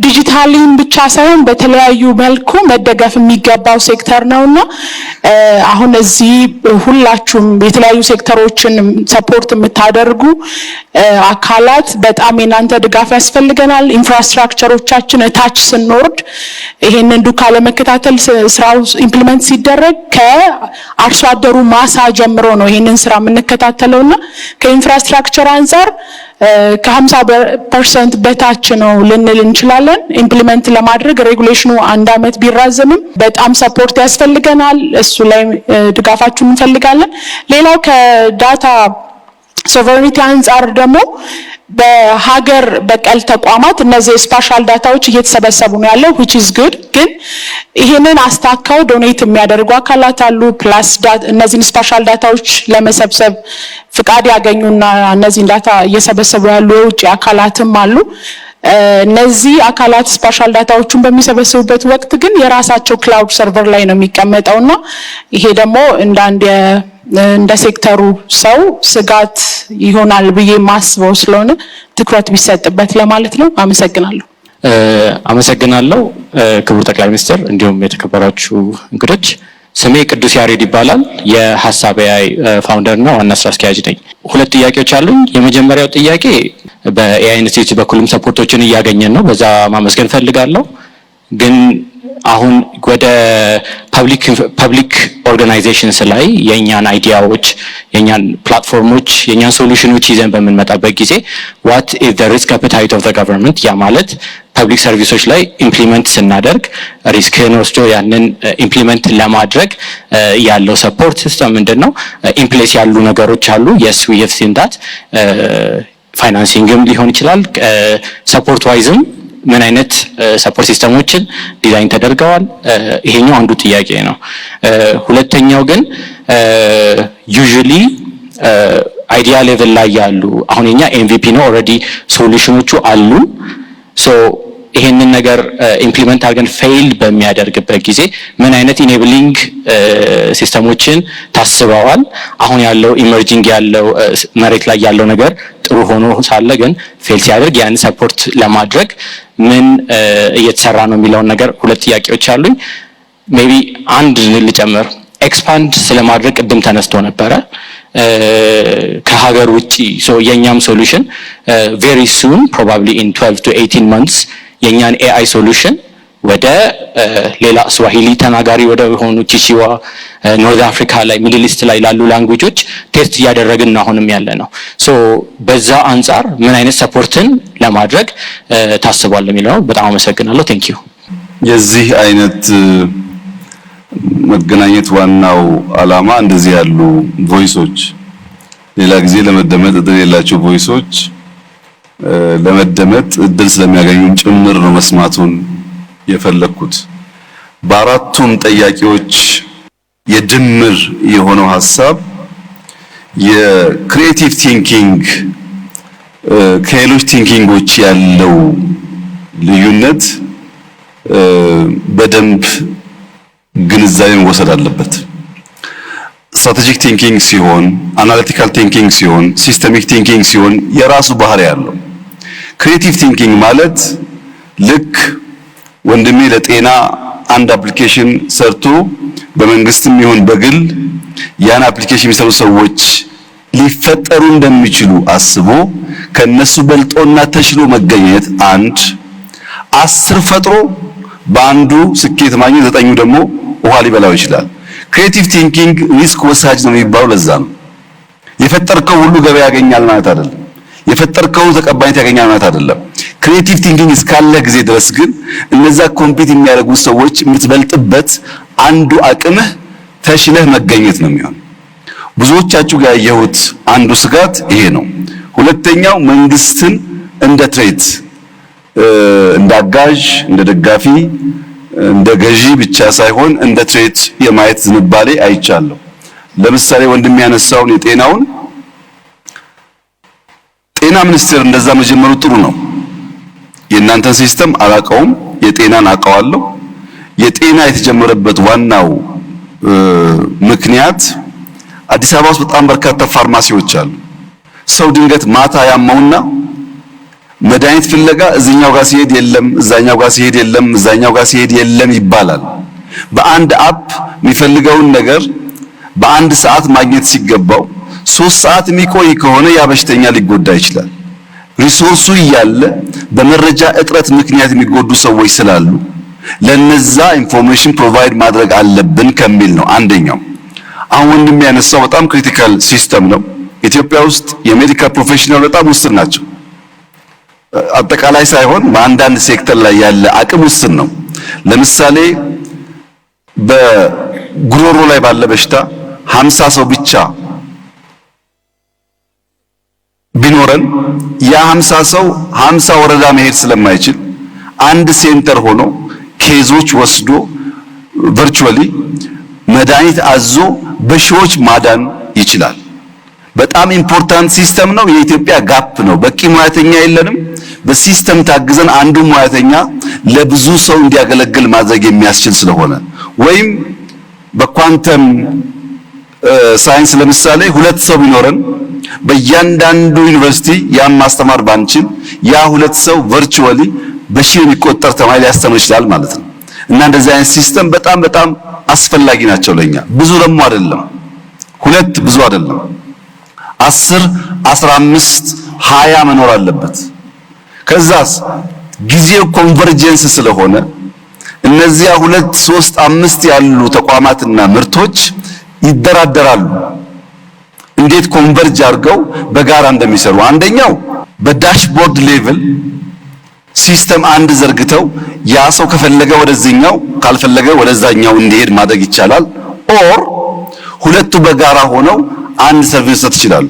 ዲጂታሊን ብቻ ሳይሆን በተለያዩ መልኩ መደገፍ የሚገባው ሴክተር ነውና አሁን እዚህ ሁላችሁም የተለያዩ ሴክተሮችን ሰፖርት የምታደርጉ አካላት በጣም የናንተ ድጋፍ ያስፈልገናል። ኢንፍራስትራክቸሮቻችን እታች ስንወርድ ይሄንን ዱካ ለመከታተል ስራው ኢምፕሊመንት ሲደረግ ከአርሶ አደሩ ማሳ ጀምሮ ነው ይሄንን ስራ የምንከታተለውና ከኢንፍራስትራክቸር አንፃር ከ50% በታች ነው ልንል እንችላለን። ኢምፕሊመንት ለማድረግ ሬጉሌሽኑ 1 ዓመት ቢራዘምም በጣም ሰፖርት ያስፈልገናል። እሱ ላይ ድጋፋችሁን እንፈልጋለን። ሌላው ከዳታ ሶቨሬኒቲ አንጻር ደግሞ በሀገር በቀል ተቋማት እነዚህ ስፓሻል ዳታዎች እየተሰበሰቡ ነው ያለው which is good። ግን ይሄንን አስታካው ዶኔት የሚያደርጉ አካላት አሉ። ፕላስ እነዚህን ስፓሻል ዳታዎች ለመሰብሰብ ፍቃድ ያገኙና እነዚህን ዳታ እየሰበሰቡ ያሉ የውጭ አካላትም አሉ። እነዚህ አካላት ስፓሻል ዳታዎችን በሚሰበስቡበት ወቅት ግን የራሳቸው ክላውድ ሰርቨር ላይ ነው የሚቀመጠውና ይሄ ደግሞ እንደ ሴክተሩ ሰው ስጋት ይሆናል ብዬ ማስበው ስለሆነ ትኩረት ቢሰጥበት ለማለት ነው። አመሰግናለሁ። አመሰግናለሁ ክቡር ጠቅላይ ሚኒስትር፣ እንዲሁም የተከበራችሁ እንግዶች። ስሜ ቅዱስ ያሬድ ይባላል። የሐሳብ AI ፋውንደር እና ዋና ስራ አስኪያጅ ነኝ። 2 ጥያቄዎች አሉኝ። የመጀመሪያው ጥያቄ በAI ኢንስቲትዩት በኩልም ሰፖርቶችን እያገኘን ነው፣ በዛ ማመስገን ፈልጋለሁ። ግን አሁን ወደ ፐብሊክ ኦርጋናይዜሽንስ ላይ የኛን አይዲያዎች፣ የኛን ፕላትፎርሞች፣ የኛን ሶሉሽኖች ይዘን በምንመጣበት ጊዜ what is the risk appetite of the government? ያ ማለት ፐብሊክ ሰርቪሶች ላይ ኢምፕሊመንት ስናደርግ ሪስክን ወስዶ ያንን ኢምፕሊመንት ለማድረግ ያለው ሰፖርት ሲስተም ምንድነው? ኢምፕሌስ ያሉ ነገሮች አሉ። yes we have seen that ፋይናንሲንግም ሊሆን ይችላል። ሰፖርት ዋይዝም ምን አይነት ሰፖርት ሲስተሞችን ዲዛይን ተደርገዋል? ይሄኛው አንዱ ጥያቄ ነው። ሁለተኛው ግን ዩዥሊ አይዲያ ሌቭል ላይ ያሉ አሁን የኛ MVP ነው ኦልሬዲ ሶሉሽኖቹ አሉ። ሶ ይሄንን ነገር ኢምፕሊመንት አድርገን ፌይል በሚያደርግበት ጊዜ ምን አይነት ኢኔብሊንግ ሲስተሞችን ታስበዋል? አሁን ያለው ኢመርጂንግ ያለው መሬት ላይ ያለው ነገር ጥሩ ሆኖ ሳለ ግን ፌል ሲያደርግ ያን ሰፖርት ለማድረግ ምን እየተሰራ ነው የሚለውን ነገር 2 ጥያቄዎች አሉኝ። ሜቢ አንድ ልጨምር። ኤክስፓንድ ስለማድረግ ቅድም ተነስቶ ነበረ ከሀገር ውጪ። ሶ የኛም ሶሉሽን very soon probably in 12 to 18 months የኛን AI ሶሉሽን ወደ ሌላ ስዋሂሊ ተናጋሪ ወደ ሆኑ ቺቺዋ ኖርዝ አፍሪካ ላይ ሚድል ኢስት ላይ ላሉ ላንጉጆች ቴስት እያደረግን ነው አሁንም ያለ ነው። ሶ በዛ አንፃር ምን አይነት ሰፖርትን ለማድረግ ታስቧል የሚለው ነው። በጣም አመሰግናለሁ። ቴንክ ዩ። የዚህ አይነት መገናኘት ዋናው ዓላማ እንደዚህ ያሉ ቮይሶች ሌላ ጊዜ ለመደመጥ እድል የሌላቸው ቮይሶች ለመደመጥ እድል ስለሚያገኙም ጭምር ነው መስማቱን የፈለኩት። በአራቱም ጥያቄዎች የድምር የሆነው ሐሳብ የክሪኤቲቭ ቲንኪንግ ከሌሎች ቲንኪንጎች ያለው ልዩነት በደንብ ግንዛቤ መወሰድ አለበት። ስትራቴጂክ ቲንኪንግ ሲሆን፣ አናሊቲካል ቲንኪንግ ሲሆን፣ ሲስተሚክ ቲንኪንግ ሲሆን የራሱ ባህሪ ያለው። ክሪኤቲቭ ቲንኪንግ ማለት ልክ ወንድሜ ለጤና አንድ አፕሊኬሽን ሰርቶ በመንግስትም ይሁን በግል ያን አፕሊኬሽን የሚሰሩ ሰዎች ሊፈጠሩ እንደሚችሉ አስቦ ከነሱ በልጦና ተሽሎ መገኘት አንድ 10 ፈጥሮ በአንዱ ስኬት ማግኘት 9ኙ ደግሞ ውሃ ሊበላው ይችላል። ክሪኤቲቭ ቲንኪንግ ሪስክ ወሳጅ ነው የሚባለው ለዛ ነው። የፈጠርከው ሁሉ ገበያ ያገኛል ማለት አይደለም። የፈጠርከው ተቀባይነት ያገኛል ማለት አይደለም። ክሪኤቲቭ ቲንኪንግ እስካለ ጊዜ ድረስ ግን እነዛ ኮምፒት የሚያደርጉ ሰዎች የምትበልጥበት አንዱ አቅምህ ተሽለህ መገኘት ነው የሚሆነው። ብዙዎቻችሁ ጋር ያየሁት አንዱ ስጋት ይሄ ነው። ሁለተኛው መንግስትን እንደ ትሬት፣ እንደ አጋዥ፣ እንደ ደጋፊ፣ እንደ ገዢ ብቻ ሳይሆን እንደ ትሬት የማየት ዝንባሌ አይቻለሁ። ለምሳሌ ወንድም ያነሳውን የጤናውን ጤና ሚኒስቴር እንደዛ መጀመሩ ጥሩ ነው። የእናንተን ሲስተም አላውቀውም፣ የጤናን አውቀዋለሁ። የጤና የተጀመረበት ዋናው ምክንያት አዲስ አበባ ውስጥ በጣም በርካታ ፋርማሲዎች አሉ። ሰው ድንገት ማታ ያመውና መድኃኒት ፍለጋ እዚህኛው ጋር ሲሄድ የለም፣ እዛኛው ጋር ሲሄድ የለም፣ እዛኛው ጋር ሲሄድ የለም ይባላል። በአንድ አፕ የሚፈልገውን ነገር በአንድ ሰዓት ማግኘት ሲገባው 3 ሰዓት የሚቆይ ከሆነ ያ በሽተኛ ሊጎዳ ይችላል። ሪሶርሱ እያለ በመረጃ እጥረት ምክንያት የሚጎዱ ሰዎች ስላሉ ለነዛ ኢንፎርሜሽን ፕሮቫይድ ማድረግ አለብን ከሚል ነው አንደኛው። አሁን ወንድም ያነሳው በጣም ክሪቲካል ሲስተም ነው። ኢትዮጵያ ውስጥ የሜዲካል ፕሮፌሽናል በጣም ውስን ናቸው። አጠቃላይ ሳይሆን በአንዳንድ ሴክተር ላይ ያለ አቅም ውስን ነው። ለምሳሌ በጉሮሮ ላይ ባለ በሽታ 50 ሰው ብቻ ቢኖረን ያ 50 ሰው 50 ወረዳ መሄድ ስለማይችል አንድ ሴንተር ሆኖ ኬዞች ወስዶ ቨርቹዋሊ መድኃኒት አዞ በሺዎች ማዳን ይችላል። በጣም ኢምፖርታንት ሲስተም ነው። የኢትዮጵያ ጋፕ ነው። በቂ ሙያተኛ የለንም። በሲስተም ታግዘን አንዱ ሙያተኛ ለብዙ ሰው እንዲያገለግል ማድረግ የሚያስችል ስለሆነ ወይም በኳንተም ሳይንስ ለምሳሌ 2 ሰው ቢኖረን በእያንዳንዱ ዩኒቨርሲቲ ያን ማስተማር ባንችል ያ 2 ሰው ቨርቹዋሊ በሺህ የሚቆጠር ተማሪ ሊያስተምር ይችላል ማለት ነው። እና እንደዚህ አይነት ሲስተም በጣም በጣም አስፈላጊ ናቸው ለኛ። ብዙ ደግሞ አይደለም፣ 2 ብዙ አይደለም፣ 10 15 20 መኖር አለበት። ከዛስ ጊዜው ኮንቨርጀንስ ስለሆነ እነዚያ 2 3 5 ያሉ ተቋማትና ምርቶች ይደራደራሉ እንዴት ኮንቨርጅ አድርገው በጋራ እንደሚሰሩ። አንደኛው በዳሽቦርድ ሌቭል ሲስተም አንድ ዘርግተው ያ ሰው ከፈለገ ወደዚህኛው ካልፈለገ ወደዛኛው እንዲሄድ ማድረግ ይቻላል። ኦር ሁለቱ በጋራ ሆነው አንድ ሰርቪስ መስጠት ይችላሉ።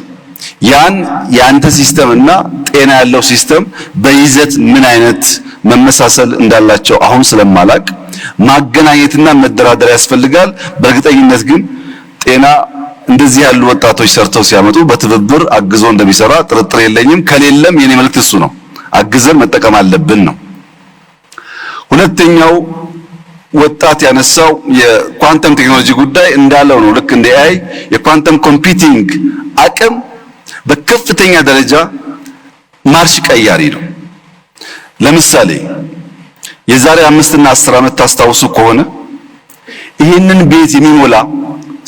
ያን የአንተ ሲስተም እና ጤና ያለው ሲስተም በይዘት ምን አይነት መመሳሰል እንዳላቸው አሁን ስለማላቅ ማገናኘትና መደራደር ያስፈልጋል። በእርግጠኝነት ግን ጤና እንደዚህ ያሉ ወጣቶች ሰርተው ሲያመጡ በትብብር አግዞ እንደሚሰራ ጥርጥር የለኝም። ከሌለም የኔ መልእክት እሱ ነው፣ አግዘን መጠቀም አለብን ነው። ሁለተኛው ወጣት ያነሳው የኳንተም ቴክኖሎጂ ጉዳይ እንዳለው ነው። ልክ እንደ AI የኳንተም ኮምፒውቲንግ አቅም በከፍተኛ ደረጃ ማርሽ ቀያሪ ነው። ለምሳሌ የዛሬ 5 እና 10 ዓመት ታስታውሱ ከሆነ ይህንን ቤት የሚሞላ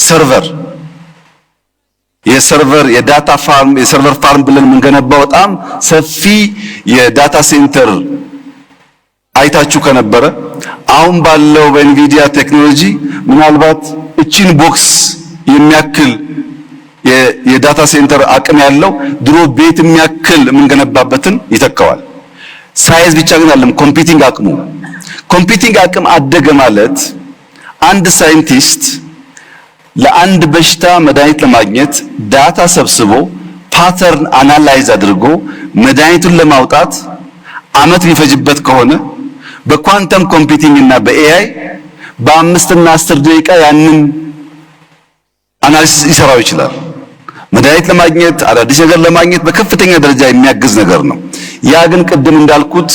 ሰርቨር የዳታ ፋርም የሰርቨር ፋርም ብለን የምንገነባው በጣም ሰፊ የዳታ ሴንተር አይታችሁ ከነበረ አሁን ባለው በኤንቪዲያ ቴክኖሎጂ ምናልባት እቺን ቦክስ የሚያክል የዳታ ሴንተር አቅም ያለው ድሮ ቤት የሚያክል የምንገነባበትን ይተካዋል። ሳይዝ ብቻ ግን አይደለም፣ ኮምፒውቲንግ አቅም አደገ ማለት አንድ ሳይንቲስት ለአንድ በሽታ መድኃኒት ለማግኘት ዳታ ሰብስቦ ፓተርን አናላይዝ አድርጎ መድኃኒቱን ለማውጣት አመት ቢፈጅበት ከሆነ በኳንተም ኮምፒውቲንግ እና በኤአይ በ5 እና 10 ደቂቃ ያንን አናሊሲስ ይሰራው ይችላል። መድኃኒት ለማግኘት አዳዲስ ነገር ለማግኘት በከፍተኛ ደረጃ የሚያግዝ ነገር ነው። ያ ግን ቅድም እንዳልኩት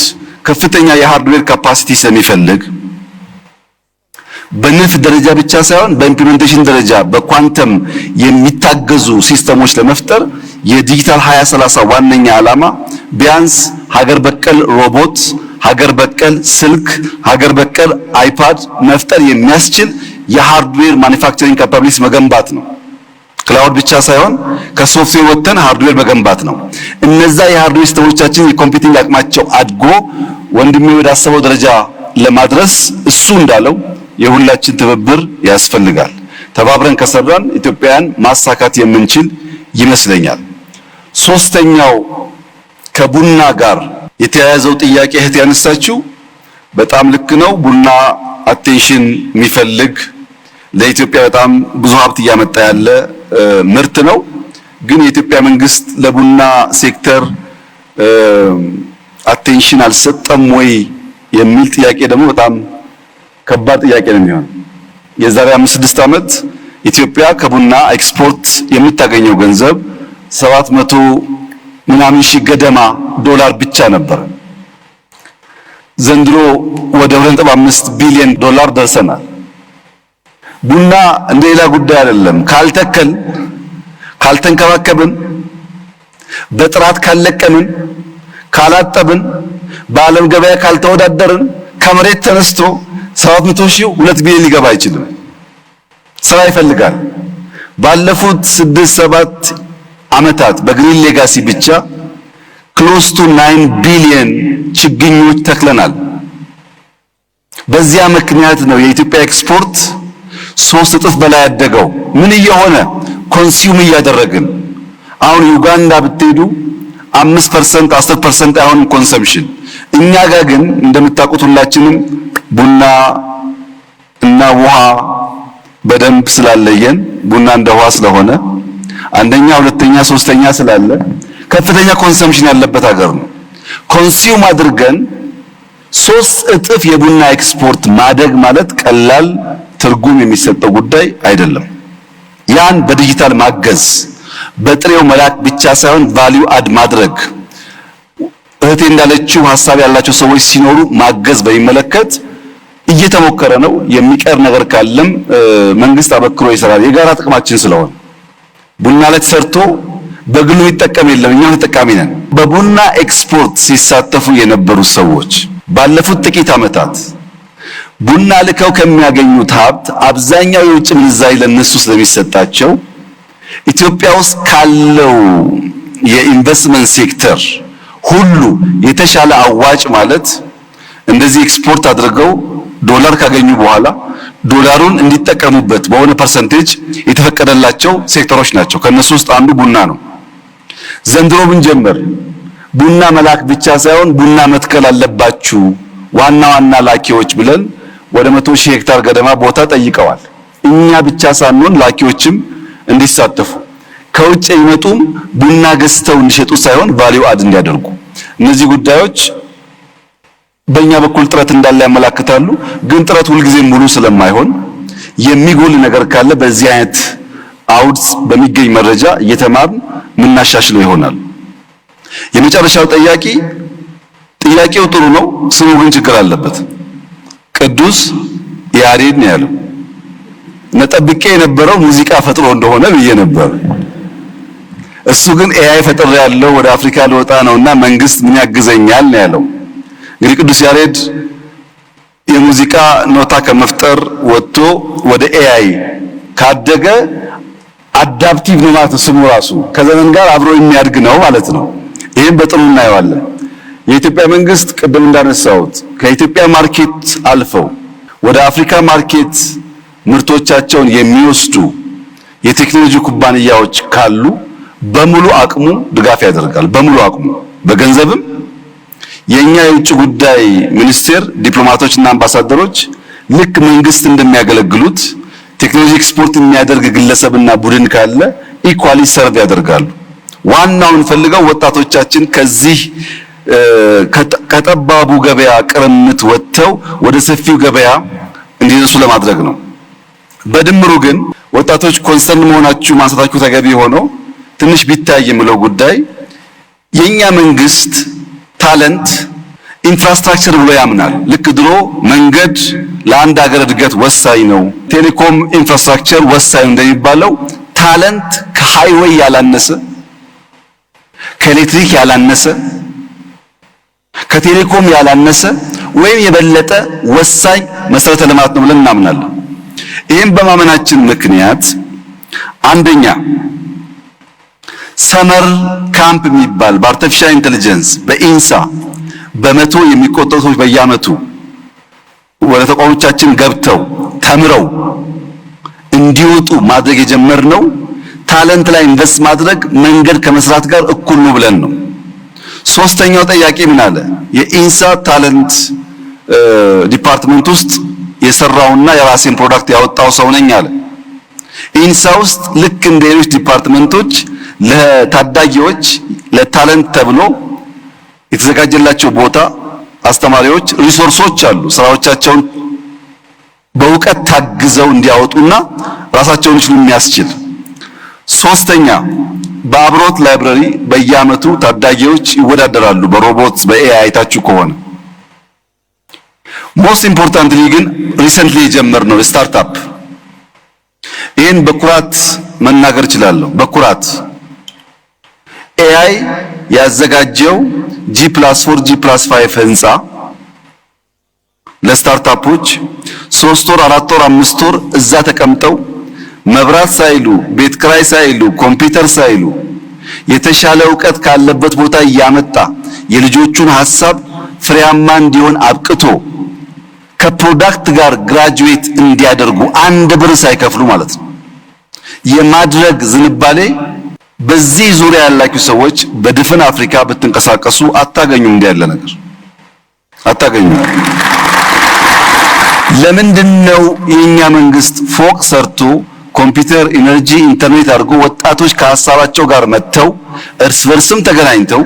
ከፍተኛ የሃርድዌር ካፓሲቲ ስለሚፈልግ በንድፍ ደረጃ ብቻ ሳይሆን በኢምፕሊሜንቴሽን ደረጃ በኳንተም የሚታገዙ ሲስተሞች ለመፍጠር የዲጂታል 2030 ዋነኛ ዓላማ ቢያንስ ሀገር በቀል ሮቦት፣ ሀገር በቀል ስልክ፣ ሀገር በቀል አይፓድ መፍጠር የሚያስችል የሃርድዌር ማኒፋክቸሪንግ ካፓቢሊቲ መገንባት ነው። ክላውድ ብቻ ሳይሆን ከሶፍትዌር ወጥተን ሃርድዌር መገንባት ነው። እነዛ የሃርድዌር ሲስተሞቻችን የኮምፒውቲንግ አቅማቸው አድጎ ወንድሜ ወዳሰበው ደረጃ ለማድረስ እሱ እንዳለው የሁላችን ትብብር ያስፈልጋል። ተባብረን ከሰራን ኢትዮጵያን ማሳካት የምንችል ይመስለኛል። ሶስተኛው ከቡና ጋር የተያያዘው ጥያቄ እህት ያነሳችው በጣም ልክ ነው። ቡና አቴንሽን የሚፈልግ ለኢትዮጵያ በጣም ብዙ ሀብት እያመጣ ያለ ምርት ነው። ግን የኢትዮጵያ መንግስት ለቡና ሴክተር አቴንሽን አልሰጠም ወይ የሚል ጥያቄ ደግሞ በጣም ከባድ ጥያቄ ነው የሚሆነው። የዛሬ 5-6 ዓመት ኢትዮጵያ ከቡና ኤክስፖርት የምታገኘው ገንዘብ 700 ምናምን ሺህ ገደማ ዶላር ብቻ ነበር። ዘንድሮ ወደ 2.5 ቢሊዮን ዶላር ደርሰናል። ቡና እንደሌላ ጉዳይ አይደለም። ካልተከል፣ ካልተንከባከብን፣ በጥራት ካልለቀምን፣ ካላጠብን፣ በዓለም ገበያ ካልተወዳደርን ከመሬት ተነስቶ 700 ሺህ 2 ቢሊዮን ሊገባ አይችልም። ስራ ይፈልጋል። ባለፉት 6-7 ዓመታት በግሪን ሌጋሲ ብቻ ክሎስ ቱ 9 ቢሊዮን ችግኞች ተክለናል። በዚያ ምክንያት ነው የኢትዮጵያ ኤክስፖርት 3 እጥፍ በላይ ያደገው። ምን እየሆነ ኮንሱም እያደረግን አሁን ዩጋንዳ ብትሄዱ 5% 10% አይሆንም ኮንሰምፕሽን። እኛ ጋር ግን እንደምታውቁት ሁላችንም ቡና እና ውሃ በደንብ ስላለየን ቡና እንደ ውሃ ስለሆነ አንደኛ፣ ሁለተኛ፣ ሶስተኛ ስላለ ከፍተኛ ኮንሰምፕሽን ያለበት ሀገር ነው። ኮንሱም አድርገን 3 እጥፍ የቡና ኤክስፖርት ማደግ ማለት ቀላል ትርጉም የሚሰጠው ጉዳይ አይደለም። ያን በዲጂታል ማገዝ በጥሬው መላክ ብቻ ሳይሆን ቫልዩ አድ ማድረግ እህቴ እንዳለችው ሐሳብ ያላቸው ሰዎች ሲኖሩ ማገዝ በሚመለከት እየተሞከረ ነው። የሚቀር ነገር ካለም መንግስት አበክሮ ይሰራል። የጋራ ጥቅማችን ስለሆነ ቡና ላይ ተሰርቶ በግሉ ይጠቀም የለም፣ እኛም ተጠቃሚ ነን። በቡና ኤክስፖርት ሲሳተፉ የነበሩ ሰዎች ባለፉት ጥቂት ዓመታት ቡና ልከው ከሚያገኙት ሀብት አብዛኛው የውጭ ምንዛሪ ለነሱ ስለሚሰጣቸው ኢትዮጵያ ውስጥ ካለው የኢንቨስትመንት ሴክተር ሁሉ የተሻለ አዋጭ ማለት እንደዚህ ኤክስፖርት አድርገው ዶላር ካገኙ በኋላ ዶላሩን እንዲጠቀሙበት በሆነ ፐርሰንቴጅ የተፈቀደላቸው ሴክተሮች ናቸው። ከነሱ ውስጥ አንዱ ቡና ነው። ዘንድሮ ብንጀምር ቡና መላክ ብቻ ሳይሆን ቡና መትከል አለባችሁ ዋና ዋና ላኪዎች ብለን ወደ 100,000 ሄክታር ገደማ ቦታ ጠይቀዋል። እኛ ብቻ ሳንሆን ላኪዎችም እንዲሳተፉ ከውጭ ይመጡም ቡና ገዝተው እንዲሸጡ ሳይሆን ቫልዩ አድ እንዲያደርጉ እነዚህ ጉዳዮች በእኛ በኩል ጥረት እንዳለ ያመላክታሉ። ግን ጥረት ሁልጊዜ ሙሉ ስለማይሆን የሚጎል ነገር ካለ በዚህ አይነት አውድ በሚገኝ መረጃ እየተማርን ምናሻሽለው ይሆናል። የመጨረሻው ጥያቄው ጥሩ ነው፣ ስሙ ግን ችግር አለበት። ቅዱስ ያሬድ ነው ያለው። ነጠብቄ የነበረው ሙዚቃ ፈጥሮ እንደሆነ ብዬ ነበር። እሱ ግን ኤአይ ፈጥሮ ያለው ወደ አፍሪካ ልወጣ ነውና መንግስት ምን ያግዘኛል ነው ያለው። እንግዲህ ቅዱስ ያሬድ የሙዚቃ ኖታ ከመፍጠር ወጥቶ ወደ ኤአይ ካደገ አዳፕቲቭ ነው ማለት ስሙ ራሱ ከዘመን ጋር አብሮ የሚያድግ ነው ማለት ነው። ይሄን በጥሩ እናየዋለን። የኢትዮጵያ መንግስት ቅድም እንዳነሳሁት ከኢትዮጵያ ማርኬት አልፈው ወደ አፍሪካ ማርኬት ምርቶቻቸውን የሚወስዱ የቴክኖሎጂ ኩባንያዎች ካሉ በሙሉ አቅሙ ድጋፍ ያደርጋል። በሙሉ አቅሙ በገንዘብም የኛ የውጭ ጉዳይ ሚኒስቴር ዲፕሎማቶችና አምባሳደሮች ልክ መንግስት እንደሚያገለግሉት ቴክኖሎጂ ኤክስፖርት የሚያደርግ ግለሰብና ቡድን ካለ ኢኳሊ ሰርቭ ያደርጋሉ። ዋናውን ፈልገው ወጣቶቻችን ከዚህ ከጠባቡ ገበያ ቅርምት ወጥተው ወደ ሰፊው ገበያ እንዲደርሱ ለማድረግ ነው። በድምሩ ግን ወጣቶች ኮንሰርን መሆናችሁ ማንሳታችሁ ተገቢ ሆኖ ትንሽ ቢታይ የምለው ጉዳይ የኛ መንግስት ታለንት ኢንፍራስትራክቸር ብሎ ያምናል። ልክ ድሮ መንገድ ለአንድ ሀገር እድገት ወሳኝ ነው፣ ቴሌኮም ኢንፍራስትራክቸር ወሳኝ እንደሚባለው ታለንት ከሃይዌይ ያላነሰ፣ ከኤሌክትሪክ ያላነሰ፣ ከቴሌኮም ያላነሰ ወይም የበለጠ ወሳኝ መሰረተ ልማት ነው ብለን እናምናለን። ይህም በማመናችን ምክንያት አንደኛ ሰመር ካምፕ የሚባል በአርቲፊሻል ኢንተለጀንስ በኢንሳ በመቶ የሚቆጠሩ ሰዎች በየዓመቱ ወደ ተቋሞቻችን ገብተው ተምረው እንዲወጡ ማድረግ የጀመርነው ታለንት ላይ ኢንቨስት ማድረግ መንገድ ከመስራት ጋር እኩል ነው ብለን ነው። ሶስተኛው ጥያቄ ምን አለ? የኢንሳ ታለንት ዲፓርትመንት ውስጥ የሰራውና የራሴን ፕሮዳክት ያወጣው ሰው ነኝ አለ። ኢንሳ ውስጥ ልክ እንደ ሌሎች ዲፓርትመንቶች ለታዳጊዎች ለታለንት ተብሎ የተዘጋጀላቸው ቦታ፣ አስተማሪዎች፣ ሪሶርሶች አሉ። ስራዎቻቸውን በእውቀት ታግዘው እንዲያወጡና ራሳቸውን ይችሉ የሚያስችል። ሶስተኛ በአብሮት ላይብረሪ በየዓመቱ ታዳጊዎች ይወዳደራሉ በሮቦት በኤአይ አይታችሁ ከሆነ። ሞስት ኢምፖርታንትሊ ግን ሪሰንትሊ የጀመርነው ስታርታፕ ይህን በኩራት መናገር እችላለሁ። በኩራት ኤአይ ያዘጋጀው G+4 G+5 ህንፃ ለስታርታፖች 3 ወር 4 ወር 5 ወር እዛ ተቀምጠው መብራት ሳይሉ ቤት ክራይ ሳይሉ ኮምፒውተር ሳይሉ የተሻለ ዕውቀት ካለበት ቦታ እያመጣ የልጆቹን ሐሳብ ፍሬያማ እንዲሆን አብቅቶ ከፕሮዳክት ጋር ግራጁዌት እንዲያደርጉ አንድ ብር ሳይከፍሉ ማለት ነው የማድረግ ዝንባሌ በዚህ ዙሪያ ያላችሁ ሰዎች በድፍን አፍሪካ ብትንቀሳቀሱ አታገኙም። እንዲህ ያለ ነገር አታገኙም። ለምንድነው የኛ መንግስት ፎቅ ሰርቶ ኮምፒውተር፣ ኢነርጂ፣ ኢንተርኔት አድርጎ ወጣቶች ከሐሳባቸው ጋር መጥተው እርስ በርስም ተገናኝተው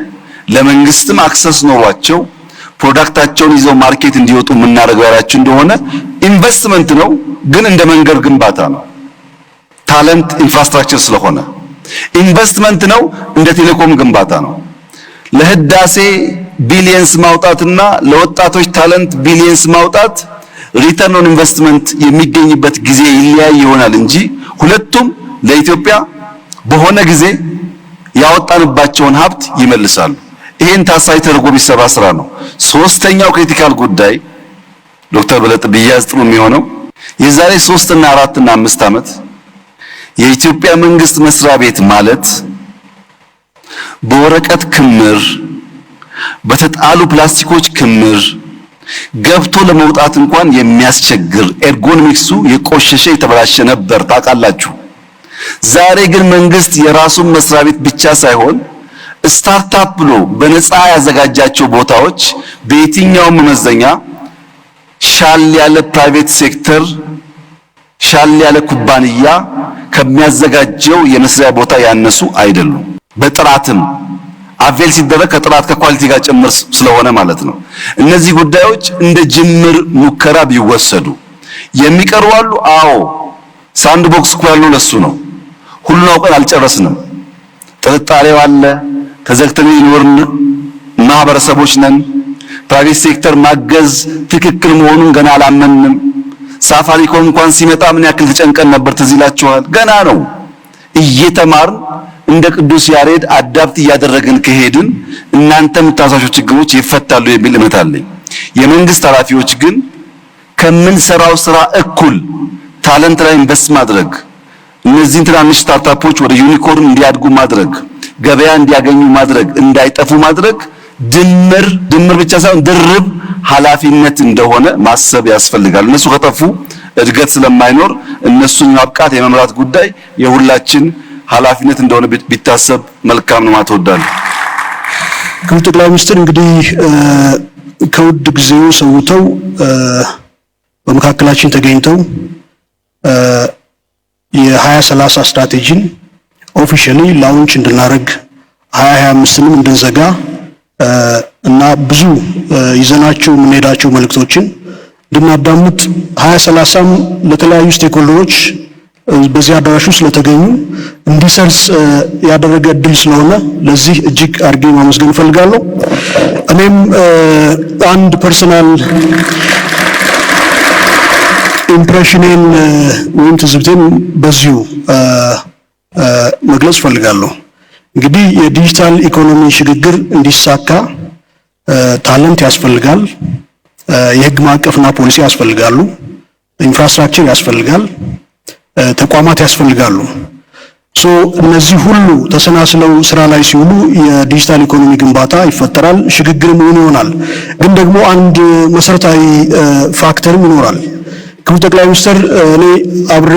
ለመንግስትም አክሰስ ኖሯቸው ፕሮዳክታቸውን ይዘው ማርኬት እንዲወጡ የምናደርገው ያላችሁ እንደሆነ ኢንቨስትመንት ነው፣ ግን እንደ መንገድ ግንባታ ነው። ታለንት ኢንፍራስትራክቸር ስለሆነ ኢንቨስትመንት ነው፣ እንደ ቴሌኮም ግንባታ ነው። ለህዳሴ ቢሊየንስ ማውጣትና ለወጣቶች ታለንት ቢሊየንስ ማውጣት ሪተርን ኦን ኢንቨስትመንት የሚገኝበት ጊዜ ይለያይ ይሆናል እንጂ ሁለቱም ለኢትዮጵያ በሆነ ጊዜ ያወጣንባቸውን ሀብት ይመልሳሉ። ይሄን ታሳቢ ተደርጎ የሚሰራ ስራ ነው። ሶስተኛው ክሪቲካል ጉዳይ ዶክተር በለጠ ቢያዝ ጥሩ የሚሆነው የዛሬ 3 እና 4 እና 5 ዓመት የኢትዮጵያ መንግስት መስሪያ ቤት ማለት በወረቀት ክምር፣ በተጣሉ ፕላስቲኮች ክምር ገብቶ ለመውጣት እንኳን የሚያስቸግር ኤርጎኖሚክሱ የቆሸሸ የተበላሸ ነበር ታውቃላችሁ። ዛሬ ግን መንግስት የራሱን መስሪያ ቤት ብቻ ሳይሆን ስታርታፕ ብሎ በነፃ ያዘጋጃቸው ቦታዎች በየትኛውም መመዘኛ ሻል ያለ ፕራይቬት ሴክተር ሻል ያለ ኩባንያ ከሚያዘጋጀው የመስሪያ ቦታ ያነሱ አይደሉም። በጥራትም አቬል ሲደረግ ከጥራት ከኳሊቲ ጋር ጭምር ስለሆነ ማለት ነው። እነዚህ ጉዳዮች እንደ ጅምር ሙከራ ቢወሰዱ የሚቀሩ አሉ። አዎ ሳንድ ቦክስ እኮ ያለው ለሱ ነው። ሁሉን አውቀን አልጨረስንም። ጥርጣሬው አለ። ተዘግተን ይኖርን ማህበረሰቦች ነን። ፕራይቬት ሴክተር ማገዝ ትክክል መሆኑን ገና አላመንም። ሳፋሪኮም እንኳን ሲመጣ ምን ያክል ተጨንቀን ነበር ትዝ ይላችኋል። ገና ነው። እየተማርን እንደ ቅዱስ ያሬድ አዳፕት እያደረግን ከሄድን እናንተ የምታሳሹ ችግሮች ይፈታሉ የሚል እምነት አለኝ። የመንግስት ኃላፊዎች ግን ከምንሰራው ስራ እኩል ታለንት ላይ ኢንቨስት ማድረግ፣ እነዚህን ትናንሽ ስታርታፖች ወደ ዩኒኮርን እንዲያድጉ ማድረግ፣ ገበያ እንዲያገኙ ማድረግ፣ እንዳይጠፉ ማድረግ ድምር ብቻ ሳይሆን ድርብ ኃላፊነት እንደሆነ ማሰብ ያስፈልጋል። እነሱ ከጠፉ እድገት ስለማይኖር እነሱን ማብቃት የመምራት ጉዳይ የሁላችን ኃላፊነት እንደሆነ ቢታሰብ መልካም ነው። ማተወዳል ክቡር ጠቅላይ ሚኒስትር እንግዲህ ከውድ ጊዜው ሰውተው በመካከላችን ተገኝተው የ2030 ስትራቴጂን ኦፊሻሊ ላውንች እንድናደርግ 2025ንም እንድንዘጋ እና ብዙ ይዘናቸው የምንሄዳቸው መልእክቶችን እንድናዳምጥ 2030ም ለተለያዩ ስቴክሆልደሮች በዚህ አዳራሽ ውስጥ ስለተገኙ እንዲሰርጽ ያደረገ እድል ስለሆነ ለዚህ እጅግ አድርጌ ማመስገን እፈልጋለሁ። እኔም አንድ ፐርሰናል ኢምፕሬሽኔን ወይም ትዝብቴን በዚሁ መግለጽ እፈልጋለሁ። እንግዲህ የዲጂታል ኢኮኖሚ ሽግግር እንዲሳካ ታለንት ያስፈልጋል፣ የህግ ማዕቀፍና ፖሊሲ ያስፈልጋሉ፣ ኢንፍራስትራክቸር ያስፈልጋል፣ ተቋማት ያስፈልጋሉ። እነዚህ ሁሉ ተሰናስለው ስራ ላይ ሲውሉ የዲጂታል ኢኮኖሚ ግንባታ ይፈጠራል፣ ሽግግርም ይሆናል። ግን ደግሞ አንድ መሰረታዊ ፋክተርም ይኖራል። ክቡር ጠቅላይ ሚኒስትር እኔ አብሬ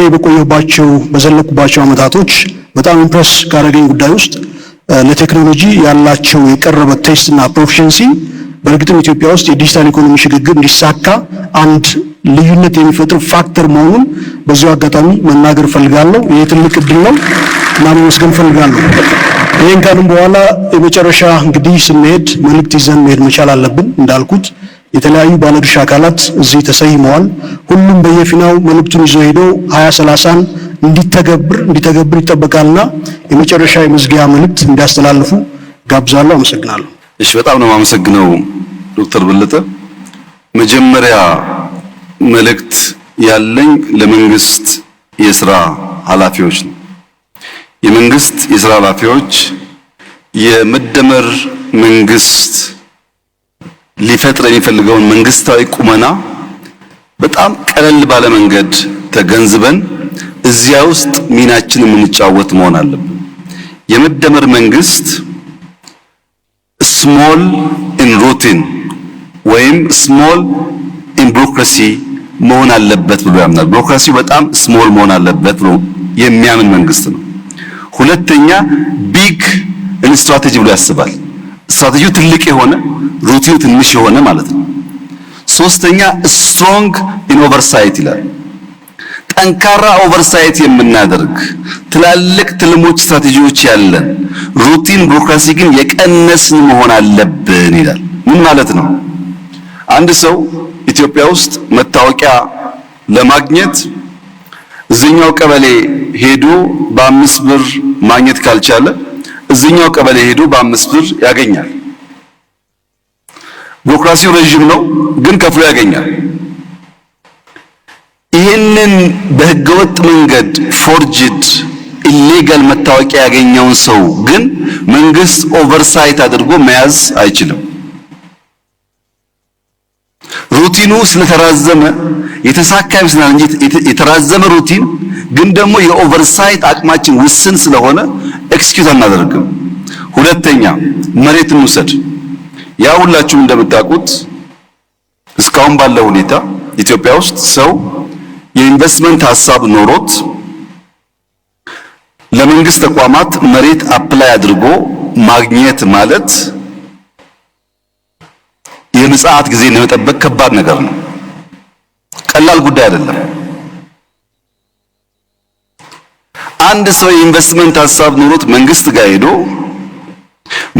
በዘለቁባቸው ዓመታቶች በጣም ኢምፕረስ ካደረገኝ ጉዳይ ውስጥ ለቴክኖሎጂ ያላቸው የቀረበ ቴስት እና ፕሮፊሸንሲ በእርግጥም ኢትዮጵያ ውስጥ የዲጂታል ኢኮኖሚ ሽግግር እንዲሳካ አንድ ልዩነት የሚፈጥር ፋክተር መሆኑን በዚሁ አጋጣሚ መናገር ፈልጋለሁ። ይሄ ትልቅ እድል ነው እና ማመስገን ፈልጋለሁ። ይሄን ካልም በኋላ የመጨረሻ እንግዲህ ስንሄድ መልእክት ይዘን መሄድ መቻል አለብን። እንዳልኩት የተለያዩ ባለድርሻ አካላት እዚህ ተሰይመዋል። ሁሉም በየፊናው መልእክቱን ይዞ ሄዶ 2030ን እንዲተገብር ይጠበቃልና የመጨረሻ የመዝጊያ መልእክት እንዲያስተላልፉ ጋብዛለሁ። አመሰግናለሁ። እሺ፣ በጣም ነው የማመሰግነው ዶክተር በለጠ። መጀመሪያ መልእክት ያለኝ ለመንግስት የስራ ኃላፊዎች ነው። የመንግስት የስራ ኃላፊዎች የመደመር መንግስት ሊፈጥር የሚፈልገውን መንግስታዊ ቁመና በጣም ቀለል ባለ መንገድ ተገንዝበን እዚያ ውስጥ ሚናችን የምንጫወት መሆን አለብን። የመደመር መንግስት ስሞል ኢን ሩቲን ወይም ስሞል ኢን ቢሮክራሲ መሆን አለበት ብሎ ያምናል። ቢሮክራሲው በጣም ስሞል መሆን አለበት ብሎ የሚያምን መንግስት ነው። ሁለተኛ ቢግ ስትራቴጂ ብሎ ያስባል። ስትራቴጂው ትልቅ የሆነ ሩቲኑ ትንሽ የሆነ ማለት ነው። ሶስተኛ ስትሮንግ ኢን ኦቨርሳይት ይላል። ጠንካራ ኦቨርሳይት የምናደርግ ትላልቅ ትልሞች ስትራቴጂዎች ያለን ሩቲን ቢሮክራሲ ግን የቀነስን መሆን አለብን ይላል። ምን ማለት ነው? አንድ ሰው ኢትዮጵያ ውስጥ መታወቂያ ለማግኘት እዚህኛው ቀበሌ ሄዶ በ5 ብር ማግኘት ካልቻለ እዚህኛው ቀበሌ ሄዶ በ5 ብር ያገኛል። ቢሮክራሲው ረጅም ነው፣ ግን ከፍሎ ያገኛል። ይህንን በህገወጥ መንገድ ፎርጅድ ኢሌጋል መታወቂያ ያገኘውን ሰው ግን መንግስት ኦቨርሳይት አድርጎ መያዝ አይችልም። ሩቲኑ ስለተራዘመ የተሳካ ይመስላል እንጂ የተራዘመ ሩቲን ግን ደግሞ የኦቨርሳይት አቅማችን ውስን ስለሆነ ኤክስኪዩት አናደርግም። ሁለተኛ መሬትን እንውሰድ። ያ ሁላችሁም እንደምታውቁት እስካሁን ባለው ሁኔታ ኢትዮጵያ ውስጥ ሰው የኢንቨስትመንት ሐሳብ ኖሮት ለመንግስት ተቋማት መሬት አፕላይ አድርጎ ማግኘት ማለት የምጽአት ጊዜ ለመጠበቅ ከባድ ነገር ነው። ቀላል ጉዳይ አይደለም። አንድ ሰው የኢንቨስትመንት ሐሳብ ኖሮት መንግስት ጋር ሄዶ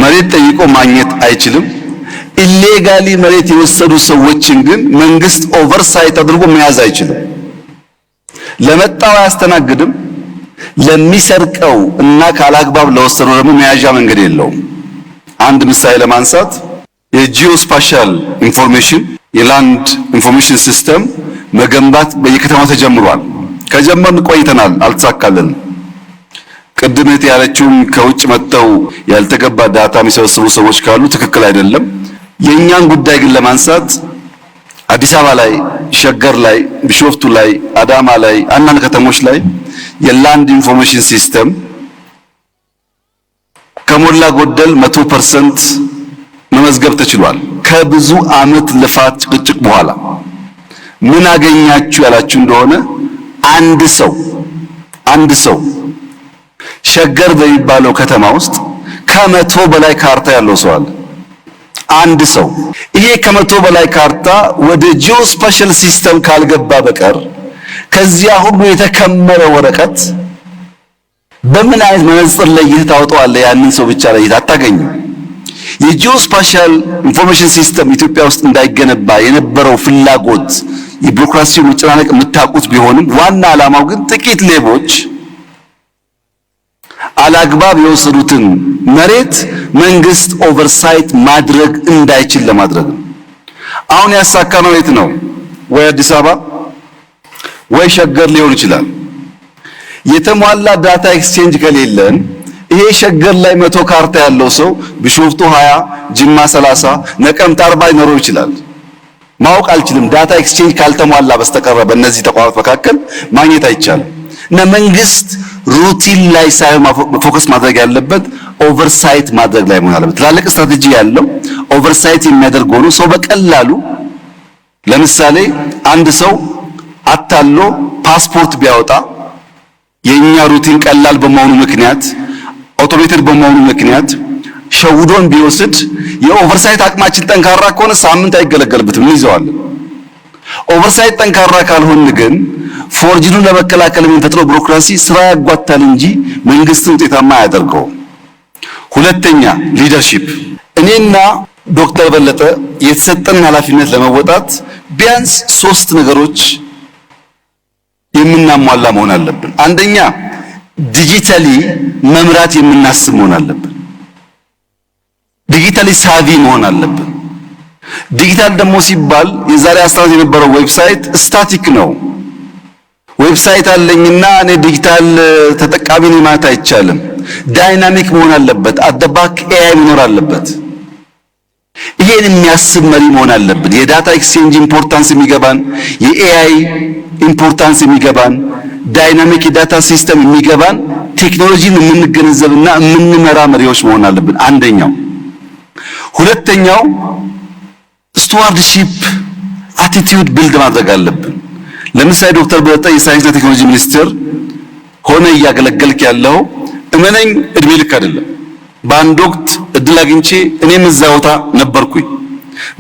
መሬት ጠይቆ ማግኘት አይችልም። ኢሌጋሊ መሬት የወሰዱ ሰዎችን ግን መንግስት ኦቨርሳይት አድርጎ መያዝ አይችልም። ለመጣው አያስተናግድም። ለሚሰርቀው እና ካላግባብ ለወሰደው ደግሞ መያዣ መንገድ የለውም። አንድ ምሳሌ ለማንሳት የጂኦስፓሻል ኢንፎርሜሽን የላንድ ኢንፎርሜሽን ሲስተም መገንባት በየከተማው ተጀምሯል። ከጀመርን ቆይተናል፣ አልተሳካልንም። ቅድም እህት ያለችውም ከውጭ መጥተው ያልተገባ ዳታ የሚሰበስቡ ሰዎች ካሉ ትክክል አይደለም። የእኛን ጉዳይ ግን ለማንሳት አዲስ አበባ ላይ፣ ሸገር ላይ፣ ቢሾፍቱ ላይ፣ አዳማ ላይ፣ አንዳንድ ከተሞች ላይ የላንድ ኢንፎርሜሽን ሲስተም ከሞላ ጎደል 100% መመዝገብ ተችሏል። ከብዙ ዓመት ልፋት ጭቅጭቅ በኋላ ምን አገኛችሁ ያላችሁ እንደሆነ አንድ ሰው ሸገር በሚባለው ከተማ ውስጥ ከ100 በላይ ካርታ ያለው ሰው አለ። አንድ ሰው ይሄ ከ100 በላይ ካርታ ወደ ጂኦስፓሻል ሲስተም ካልገባ በቀር ከዚያ ሁሉ የተከመረ ወረቀት በምን አይነት መነጽር ለይተህ ታወጣዋለህ? ያንን ሰው ብቻ ለይተህ አታገኝም። የጂኦስፓሻል ኢንፎርሜሽን ሲስተም ኢትዮጵያ ውስጥ እንዳይገነባ የነበረው ፍላጎት የቢሮክራሲው መጨናነቅ የምታውቁት ቢሆንም ዋና ዓላማው ግን ጥቂት ሌቦች አላግባብ የወሰዱትን መሬት መንግስት ኦቨርሳይት ማድረግ እንዳይችል ለማድረግ ነው። አሁን ያሳካነው የት ነው? ወይ አዲስ አበባ ወይ ሸገር ሊሆን ይችላል። የተሟላ ዳታ ኤክስቼንጅ ከሌለን ይሄ ሸገር ላይ 100 ካርታ ያለው ሰው ቢሾፍቱ 20፣ ጅማ 30፣ ነቀምት 40 ሊኖረው ይችላል። ማወቅ አልችልም። ዳታ ኤክስቼንጅ ካልተሟላ በስተቀር በእነዚህ ተቋማት መካከል ማግኘት አይቻልም። እና መንግስት ሩቲን ላይ ሳይሆን ፎከስ ማድረግ ያለበት ኦቨርሳይት ማድረግ ላይ መሆን አለበት። ትላልቅ ስትራቴጂ ያለው ኦቨርሳይት የሚያደርግ ሆኖ ሰው በቀላሉ ለምሳሌ አንድ ሰው አታሎ ፓስፖርት ቢያወጣ የኛ ሩቲን ቀላል በመሆኑ ምክንያት አውቶሜትድ በመሆኑ ምክንያት ሸውዶን ቢወስድ የኦቨርሳይት አቅማችን ጠንካራ ከሆነ ሳምንት አይገለገልበትም፣ እንይዘዋለን። ኦቨርሳይት ጠንካራ ካልሆን ግን ፎርጅዱን ለመከላከል የምንፈጥረው ቢሮክራሲ ስራ ያጓታል እንጂ መንግስትን ውጤታማ አያደርገው። ሁለተኛ ሊደርሺፕ። እኔና ዶክተር በለጠ የተሰጠን ኃላፊነት ለመወጣት ቢያንስ 3 ነገሮች የምናሟላ መሆን አለብን። አንደኛ ዲጂታሊ መምራት የምናስብ መሆን አለብን። ዲጂታሊ ሳቪ መሆን አለብን። ዲጂታል ደግሞ ሲባል የዛሬ 10 ዓመት የነበረው ዌብሳይት ስታቲክ ነው። ዌብሳይት አለኝና እኔ ዲጂታል ተጠቃሚ ነኝ ማለት አይቻልም። ዳይናሚክ መሆን አለበት። አደባክ ኤአይ መኖር አለበት። ይሄን የሚያስብ መሪ መሆን አለብን። የዳታ ኤክስቼንጅ ኢምፖርታንስ የሚገባን፣ የኤአይ ኢምፖርታንስ የሚገባን፣ ዳይናሚክ የዳታ ሲስተም የሚገባን ቴክኖሎጂን የምንገነዘብና የምንመራ መሪዎች መሆን አለብን። አንደኛው። ሁለተኛው ስቱዋርድሺፕ አቲቲዩድ ቢልድ ማድረግ አለብን። ለምሳሌ ዶክተር በለጠ የሳይንስና ቴክኖሎጂ ሚኒስትር ሆነ እያገለገልክ ያለው እመነኝ እድሜ ልክ አይደለም። በአንድ ወቅት እድል አግኝቼ እኔም እዛ ቦታ ነበርኩኝ።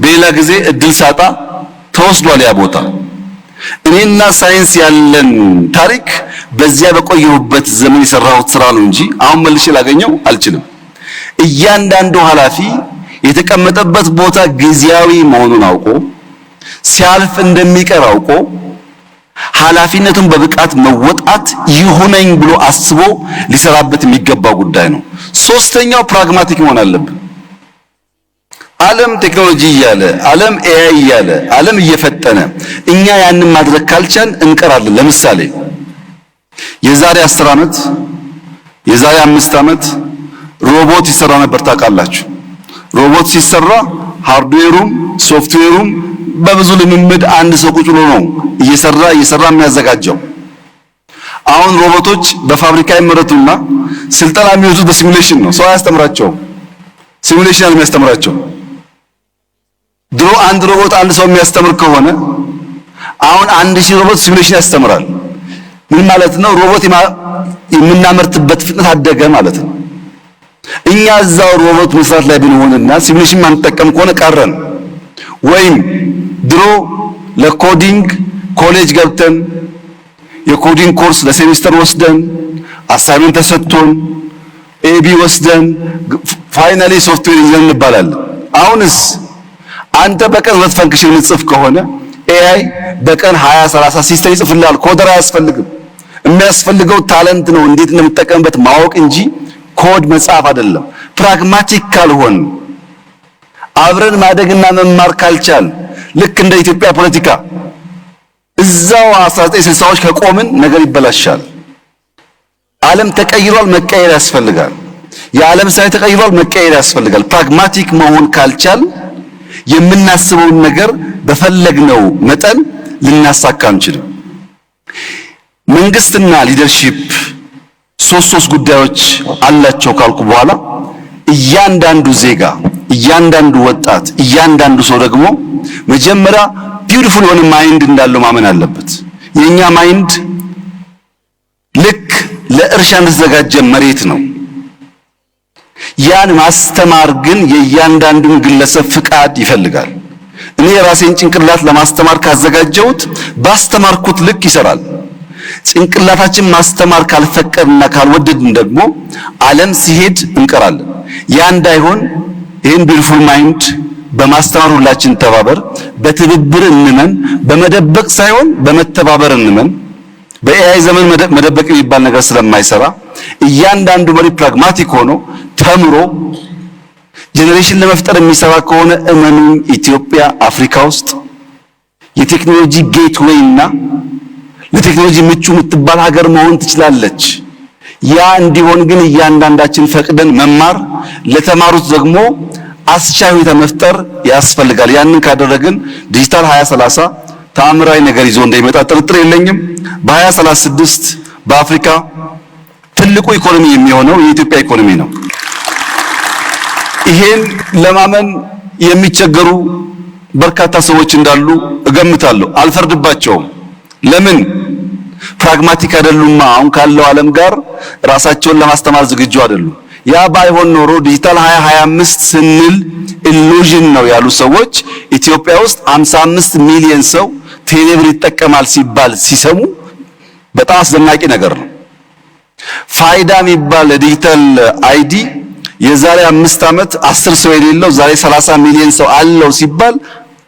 በሌላ ጊዜ እድል ሳጣ ተወስዷል ያ ቦታ። እኔና ሳይንስ ያለን ታሪክ በዚያ በቆየሁበት ዘመን የሰራሁት ስራ ነው እንጂ አሁን መልሼ ላገኘው አልችልም። እያንዳንዱ ኃላፊ የተቀመጠበት ቦታ ጊዜያዊ መሆኑን አውቆ ሲያልፍ እንደሚቀር አውቆ ኃላፊነቱን በብቃት መወጣት ይሁነኝ ብሎ አስቦ ሊሰራበት የሚገባው ጉዳይ ነው። ሶስተኛው ፕራግማቲክ መሆን አለብን። ዓለም ቴክኖሎጂ እያለ ዓለም ኤአይ እያለ ዓለም እየፈጠነ እኛ ያንን ማድረግ ካልቻል እንቀራለን። ለምሳሌ የዛሬ 10 ዓመት የዛሬ 5 ዓመት ሮቦት ይሰራ ነበር ታውቃላችሁ። ሮቦት ሲሰራ ሃርድዌሩም ሶፍትዌሩም በብዙ ልምምድ አንድ ሰው ቁጭ ብሎ ነው እየሰራ የሚያዘጋጀው። አሁን ሮቦቶች በፋብሪካ ይመረቱና ስልጠና የሚወስዱት በሲሙሌሽን ነው። ሰው አያስተምራቸውም። ሲሙሌሽን ነው የሚያስተምራቸው። ድሮ አንድ ሮቦት አንድ ሰው የሚያስተምር ከሆነ አሁን 1000 ሮቦት ሲሙሌሽን ያስተምራል። ምን ማለት ነው? ሮቦት የምናመርትበት ፍጥነት አደገ ማለት ነው። እኛ እዛው ሮቦት መስራት ላይ ብንሆንና ሲሙሌሽን ማንጠቀም ከሆነ ቀረን። ወይም ድሮ ለኮዲንግ ኮሌጅ ገብተን የኮዲንግ ኮርስ ለሴሚስተር ወስደን አሳይመንት ተሰጥቶን ኤቢ ወስደን ፋይናሊ ሶፍትዌር ኢንጂነር እንባላለን። አሁንስ አንተ በቀን 2 ፈንክሽን የምትጽፍ ከሆነ ኤአይ በቀን 20-30 ሲስተም ይጽፍልሃል። ኮደር አያስፈልግም። የሚያስፈልገው ታለንት ነው፣ እንዴት እንደምትጠቀምበት ማወቅ እንጂ ኮድ መጻፍ አይደለም። ፕራግማቲክ ካልሆን አብረን ማደግና መማር ካልቻል ልክ እንደ ኢትዮጵያ ፖለቲካ እዛው 1960ዎች ከቆምን ነገር ይበላሻል። ዓለም ተቀይሯል፣ መቀየር ያስፈልጋል። የዓለም ሳይ ተቀይሯል፣ መቀየር ያስፈልጋል። ፕራግማቲክ መሆን ካልቻል የምናስበውን ነገር በፈለግነው መጠን ልናሳካ አንችልም። መንግስትና ሊደርሺፕ ሶስት ጉዳዮች አላቸው ካልኩ በኋላ እያንዳንዱ ዜጋ፣ እያንዳንዱ ወጣት፣ እያንዳንዱ ሰው ደግሞ መጀመሪያ ቢዩቲፉል የሆነ ማይንድ እንዳለው ማመን አለበት። የኛ ማይንድ ልክ ለእርሻ እንደተዘጋጀ መሬት ነው። ያን ማስተማር ግን የእያንዳንዱን ግለሰብ ፍቃድ ይፈልጋል። እኔ የራሴን ጭንቅላት ለማስተማር ካዘጋጀሁት ባስተማርኩት ልክ ይሰራል። ጭንቅላታችን ማስተማር ካልፈቀድና ካልወደድን ደግሞ ዓለም ሲሄድ እንቀራለን። ያ እንዳይሆን ይህን ቢዩቲፉል ማይንድ በማስተማር ሁላችን ተባበር፣ በትብብር እንመን፣ በመደበቅ ሳይሆን በመተባበር እንመን። በኤአይ ዘመን መደበቅ የሚባል ነገር ስለማይሰራ እያንዳንዱ መሪ ፕራግማቲክ ሆኖ ተምሮ ጄኔሬሽን ለመፍጠር የሚሰራ ከሆነ እመኑን ኢትዮጵያ አፍሪካ ውስጥ የቴክኖሎጂ ጌትዌይ እና ለቴክኖሎጂ ምቹ የምትባል ሀገር መሆን ትችላለች። ያ እንዲሆን ግን እያንዳንዳችን ፈቅደን መማር፣ ለተማሩት ደግሞ አስቻይ ሁኔታ መፍጠር ያስፈልጋል። ያንን ካደረግን ዲጂታል 2030 ተአምራዊ ነገር ይዞ እንደሚመጣ ጥርጥር የለኝም። በ2036 በአፍሪካ ትልቁ ኢኮኖሚ የሚሆነው የኢትዮጵያ ኢኮኖሚ ነው። ይሄን ለማመን የሚቸገሩ በርካታ ሰዎች እንዳሉ እገምታለሁ። አልፈርድባቸውም። ለምን? ፕራግማቲክ አይደሉማ። አሁን ካለው ዓለም ጋር ራሳቸውን ለማስተማር ዝግጁ አይደሉም። ያ ባይሆን ኖሮ ዲጂታል 2025 ስንል ኢሉዥን ነው ያሉ ሰዎች ኢትዮጵያ ውስጥ 55 ሚሊዮን ሰው ቴሌብር ይጠቀማል ሲባል ሲሰሙ በጣም አስደናቂ ነገር ነው። ፋይዳ የሚባል ዲጂታል አይዲ የዛሬ 5 ዓመት 10 ሰው የሌለው ዛሬ 30 ሚሊዮን ሰው አለው ሲባል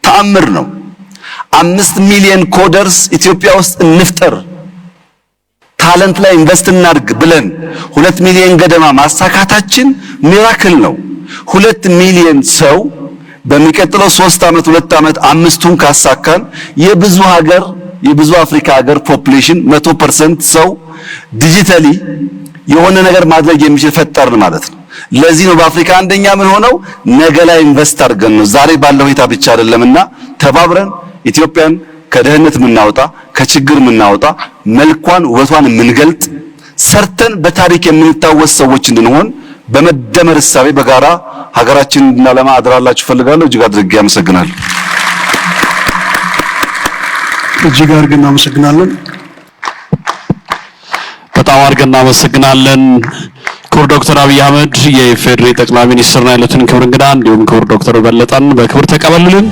ተአምር ነው። 5 ሚሊዮን ኮደርስ ኢትዮጵያ ውስጥ እንፍጠር፣ ታለንት ላይ ኢንቨስት እናድርግ ብለን 2 ሚሊዮን ገደማ ማሳካታችን ሚራክል ነው። 2 ሚሊዮን ሰው በሚቀጥለው 3 ዓመት 2 ዓመት 5ቱን ካሳካን የብዙ አፍሪካ ሀገር ፖፑሌሽን 100% ሰው ዲጂታሊ የሆነ ነገር ማድረግ የሚችል ፈጠርን ማለት ነው። ለዚህ ነው በአፍሪካ አንደኛ ምን ሆነው ነገ ላይ ኢንቨስት አድርገን ነው። ዛሬ ባለው ሁኔታ ብቻ አይደለምና ተባብረን ኢትዮጵያን ከድህነት የምናወጣ ከችግር የምናወጣ መልኳን ውበቷን የምንገልጥ ሰርተን በታሪክ የምንታወስ ሰዎች እንድንሆን በመደመር እሳቤ በጋራ ሀገራችንን እንድናለማ አደራላችሁ ፈልጋለሁ። እጅግ አድርጌ አመሰግናለሁ። እጅግ አድርገን እናመሰግናለን። በጣም አድርገን እናመሰግናለን። ክቡር ዶክተር አብይ አህመድ የኢፌዴሪ ጠቅላይ ሚኒስትርና ያሉትን ክቡር እንግዳ እንዲሁም ክቡር ዶክተር በለጠን በክብር ተቀበሉልን።